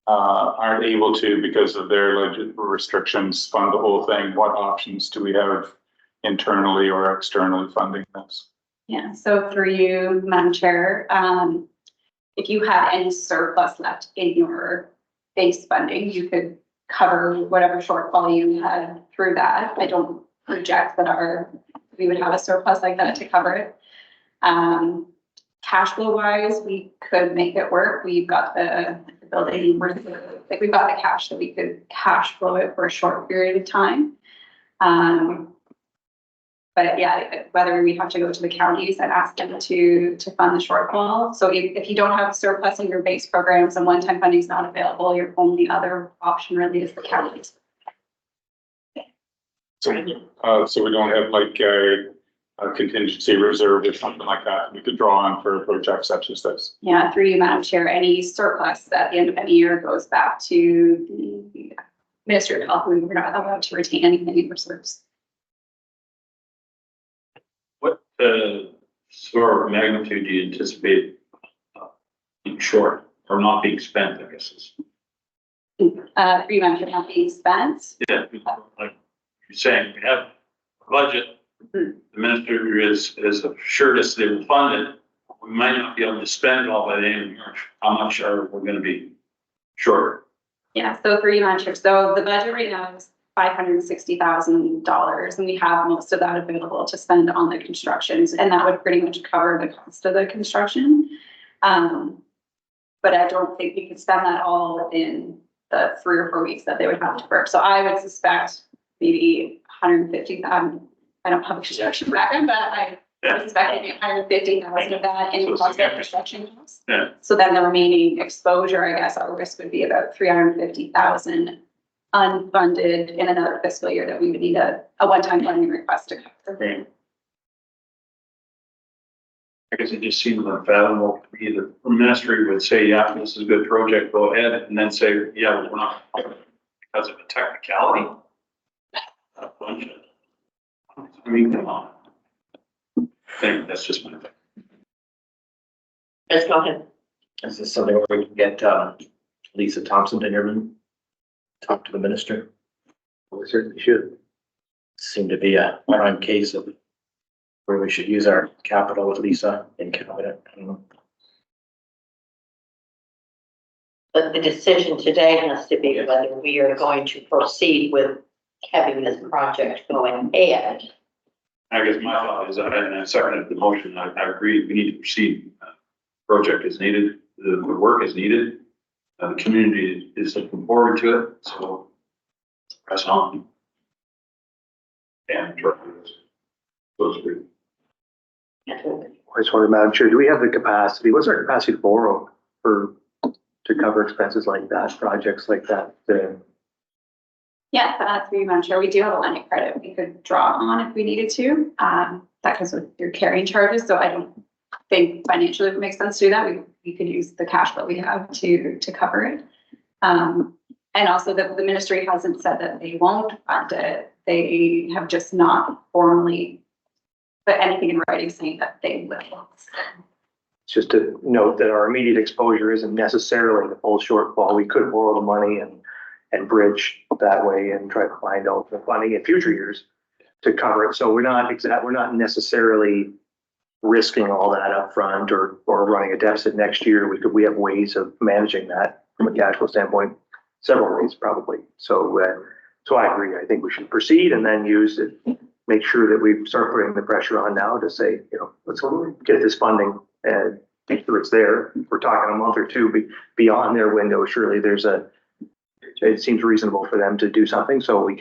S6: aren't able to, because of their legit restrictions, fund the whole thing, what options do we have internally or externally funding this?
S13: Yeah, so through you, Madam Chair, if you had any surplus left in your base funding, you could cover whatever shortfall you had through that. I don't project that we would have a surplus like that to cover it. Cash flow wise, we could make it work. We've got the building, like we've got the cash that we could cash flow it for a short period of time. But yeah, whether we have to go to the counties and ask them to fund the shortfall. So if you don't have surplus in your base programs and one-time funding is not available, your only other option really is the counties.
S6: So we don't have like a contingency reserve or something like that we could draw on for a project such as this?
S13: Yeah, through you, Madam Chair, any surplus at the end of any year goes back to the Ministry of Health. We were not allowed to retain anything in reserves.
S14: What sort of magnitude do you anticipate being short or not being spent, I guess is?
S13: Through you, Madam Chair, not being spent.
S14: Yeah, like you're saying, we have a budget. The minister is assured us they will fund it. We might not be able to spend it all by the end of March. How much are we going to be short?
S13: Yeah, so through you, Madam Chair. So the budget right now is $560,000, and we have most of that available to spend on the constructions, and that would pretty much cover the cost of the construction. But I don't think we could spend that all within the 3 or 4 weeks that they would have to work. So I would suspect maybe 150,000. I don't have a construction background, but I suspect maybe 150,000 of that in cost of construction costs.
S14: Yeah.
S13: So then the remaining exposure, I guess, our risk would be about 350,000 unfunded in another fiscal year that we would need a one-time funding request to cover.
S14: I guess it just seems unfathomable to me that the ministry would say, yeah, this is a good project, go ahead, and then say, yeah, we're not, because of a technicality. I mean, come on. I think that's just my thing.
S1: Let's go ahead.
S11: Is this something where we can get Lisa Thompson to Innerman, talk to the minister? We certainly should. Seem to be a prime case of where we should use our capital with Lisa in cabinet. I don't know.
S1: But the decision today has to be whether we are going to proceed with having this project going ahead.
S14: I guess my thought is, and I seconded the motion, I agree, we need to proceed. Project is needed, the work is needed, the community is looking forward to it, so press on. And those three.
S9: I just wonder, Madam Chair, do we have the capacity, what's our capacity to borrow to cover expenses like that, projects like that?
S13: Yeah, through you, Madam Chair, we do have a line of credit we could draw on if we needed to. That comes with your carrying charges, so I don't think financially it would make sense to do that. We could use the cash that we have to cover it. And also the ministry hasn't said that they won't fund it. They have just not formally put anything in writing saying that they will.
S9: It's just to note that our immediate exposure isn't necessarily the full shortfall. We could borrow the money and bridge that way and try to find out the funding in future years to cover it. So we're not necessarily risking all that up front or running a deficit next year. We have ways of managing that from a cash flow standpoint, several ways probably. So I agree. I think we should proceed and then use it, make sure that we start putting the pressure on now to say, let's get this funding think through it's there. We're talking a month or two beyond their window. Surely it seems reasonable for them to do something, so we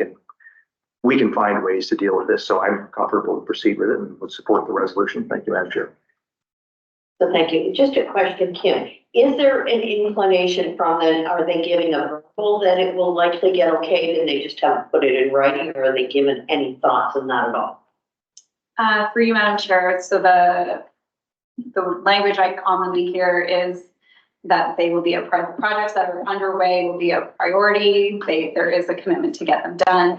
S9: can find ways to deal with this. So I'm comfortable to proceed with it and would support the resolution. Thank you, Madam Chair.
S1: So thank you. Just a question, Kim. Is there an inclination from them? Are they giving a verbal that it will likely get okayed and they just haven't put it in writing, or are they given any thoughts on that at all?
S13: For you, Madam Chair, so the language I commonly hear is that they will be projects that are underway will be a priority. There is a commitment to get them done,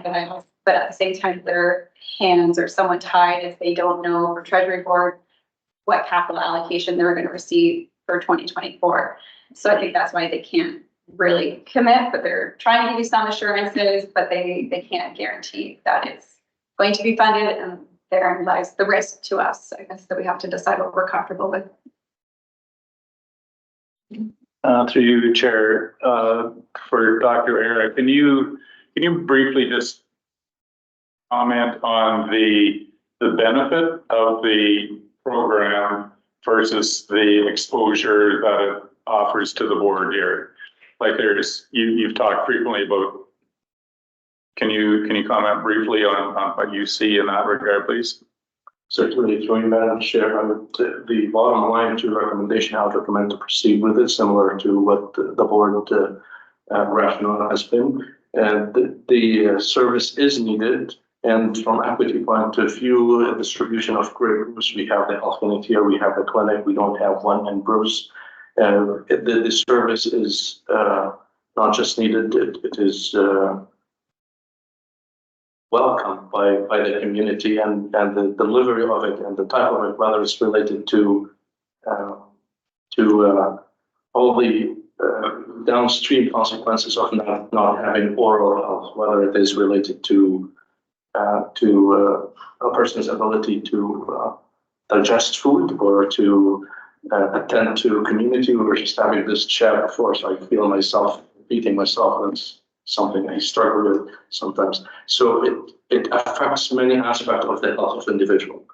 S13: but at the same time, their hands are somewhat tied if they don't know for Treasury Board what capital allocation they're going to receive for 2024. So I think that's why they can't really commit, but they're trying to give you some assurances, but they can't guarantee that it's going to be funded, and therein lies the risk to us, I guess, that we have to decide what we're comfortable with.
S6: Through you, Chair, for Dr. Era, can you briefly just comment on the benefit of the program versus the exposure that it offers to the board here? Like you've talked frequently about, can you comment briefly on what you see in that regard, please?
S2: Certainly, through you, Madam Chair, the bottom line to recommendation, I would recommend to proceed with it, similar to what the board rationale has been. And the service is needed. And from equity point of view, distribution of Grey Bruce, we have the health clinic here, we have the clinic, we don't have one in Bruce. The service is not just needed, it is welcomed by the community, and the delivery of it and the type of it, whether it's related to all the downstream consequences of not having oral health, whether it is related to a person's ability to digest food or to attend to community. We were just having this chat before, so I feel myself repeating myself. That's something I struggle with sometimes. So it affects many aspects of the health of the individual,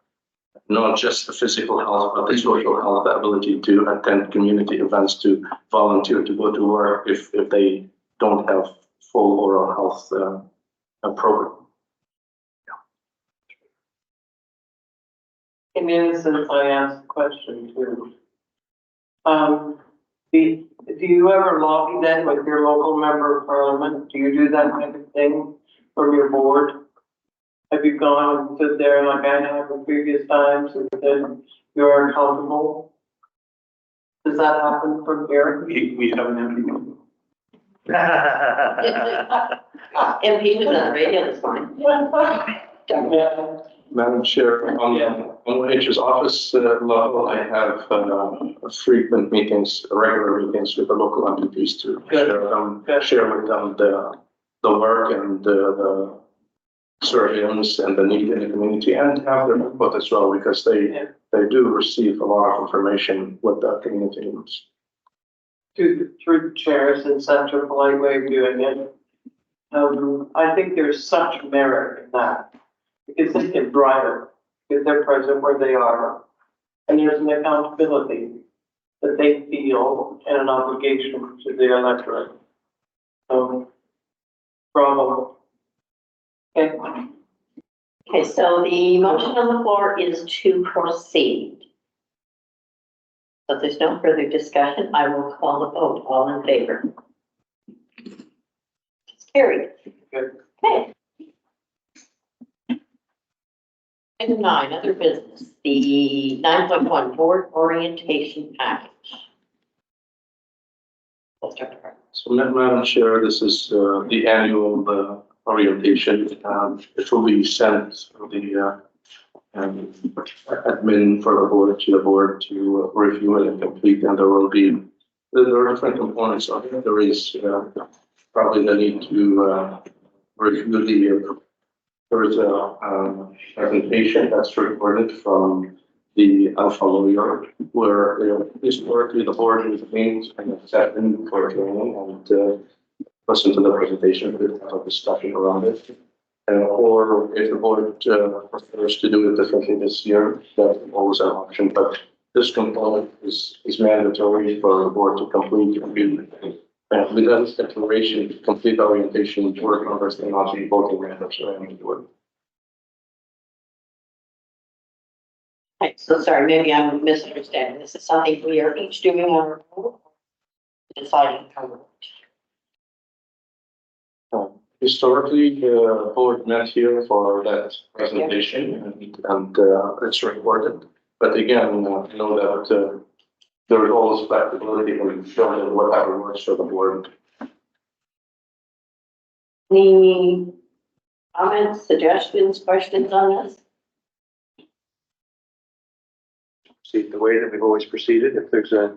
S2: not just the physical health, but the social health, the ability to attend community events, to volunteer, to go to work if they don't have full oral health program.
S3: In innocence, I asked a question too. Do you ever lobby then with your local member of parliament? Do you do that kind of thing from your board? Have you gone and stood there like I have in previous times and said you're accountable? Does that happen from here?
S14: We have an MP.
S1: MP was on the radio this morning.
S3: Yeah.
S2: Madam Chair, on OH's office level, I have frequent meetings, regular meetings with the local MPs to share with them the work and the surveillance and the need in the community, and have their input as well, because they do receive a lot of information with the community needs.
S3: Through chairs and such a polite way of doing it. I think there's such merit in that, because they can drive it, because they're present where they are, and there's an accountability that they feel and an obligation to their electorate. Bravo. Okay.
S1: Okay, so the motion on the floor is to proceed. So if there's no further discussion, I will call the vote. All in favor? It's carried.
S3: Good.
S1: Okay. Item 9, other business, the 9.1 board orientation package.
S2: So, Madam Chair, this is the annual orientation. It will be sent to the admin for the board to review it and complete, and there are different components of it. There is probably the need to review there is a presentation that's recorded from the Alpha lawyer, where historically the board is meant and sat in for training and listen to the presentation, have a discussion around it. Or if the board prefers to do it differently this year, that's always an option. But this component is mandatory for the board to complete. Without declaration, complete orientation, work numbers, and not be voting random, so I need to work.
S1: Okay, so sorry, maybe I'm misunderstanding. This is something we are each doing on our own. Deciding how.
S2: Historically, the board met here for that presentation and it's recorded. But again, I know that there is always flexibility in filling whatever works for the board.
S1: Any comments, suggestions, questions on this?
S9: See the way that we've always proceeded. If there's a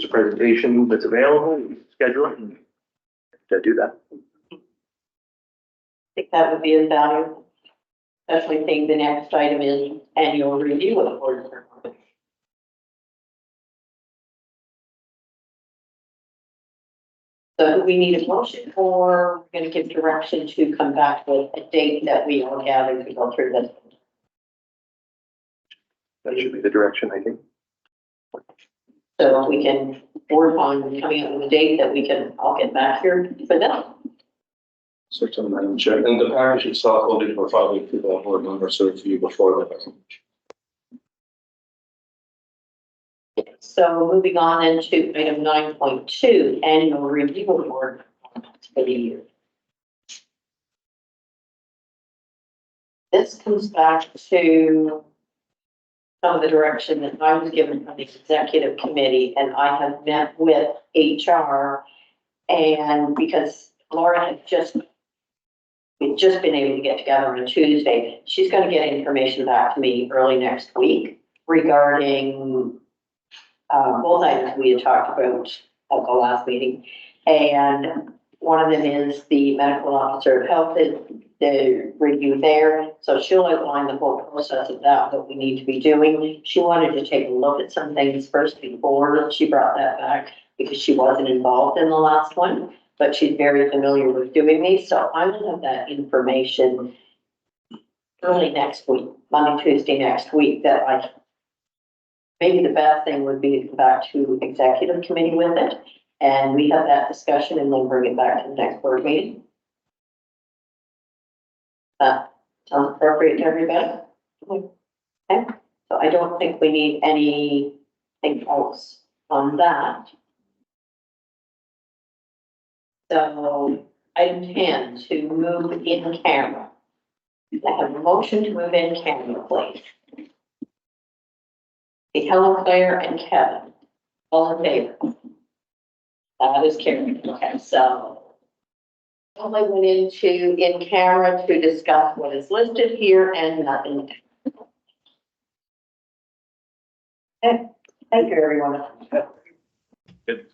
S9: presentation that's available, schedule it and do that.
S1: I think that would be invaluable, especially seeing the next item is annual review of board performance. So do we need a motion or we're going to give direction to come back with a date that we all gather to go through this?
S9: That should be the direction, I think.
S1: So we can work on coming up with a date that we can all get back here for that.
S2: Certainly, Madam Chair. And the package itself will be provided to the board members or to you before the presentation.
S1: So moving on then to item 9.2, annual review of board performance for the year. This comes back to some of the direction that I was given from the executive committee, and I have met with HR, and because Laura had we've just been able to get together on Tuesday, she's going to get information back to me early next week regarding both items we had talked about at the last meeting. And one of them is the medical officer of health, the review there. So she'll outline the whole process of that, what we need to be doing. She wanted to take a look at some things first before she brought that back because she wasn't involved in the last one, but she's very familiar with doing these. So I'm gonna have that information early next week, Monday, Tuesday next week, that maybe the best thing would be to come back to executive committee with it. And we have that discussion and then bring it back to the next board meeting. Sounds appropriate to everybody? Okay, so I don't think we need anything else on that. So item 10, to move in camera. I have a motion to move in camera, please. Helen, Claire, and Kevin, all in favor? That is carried. Okay, so I went into in camera to discuss what is listed here and nothing. Okay, thank you, everyone.
S8: Good.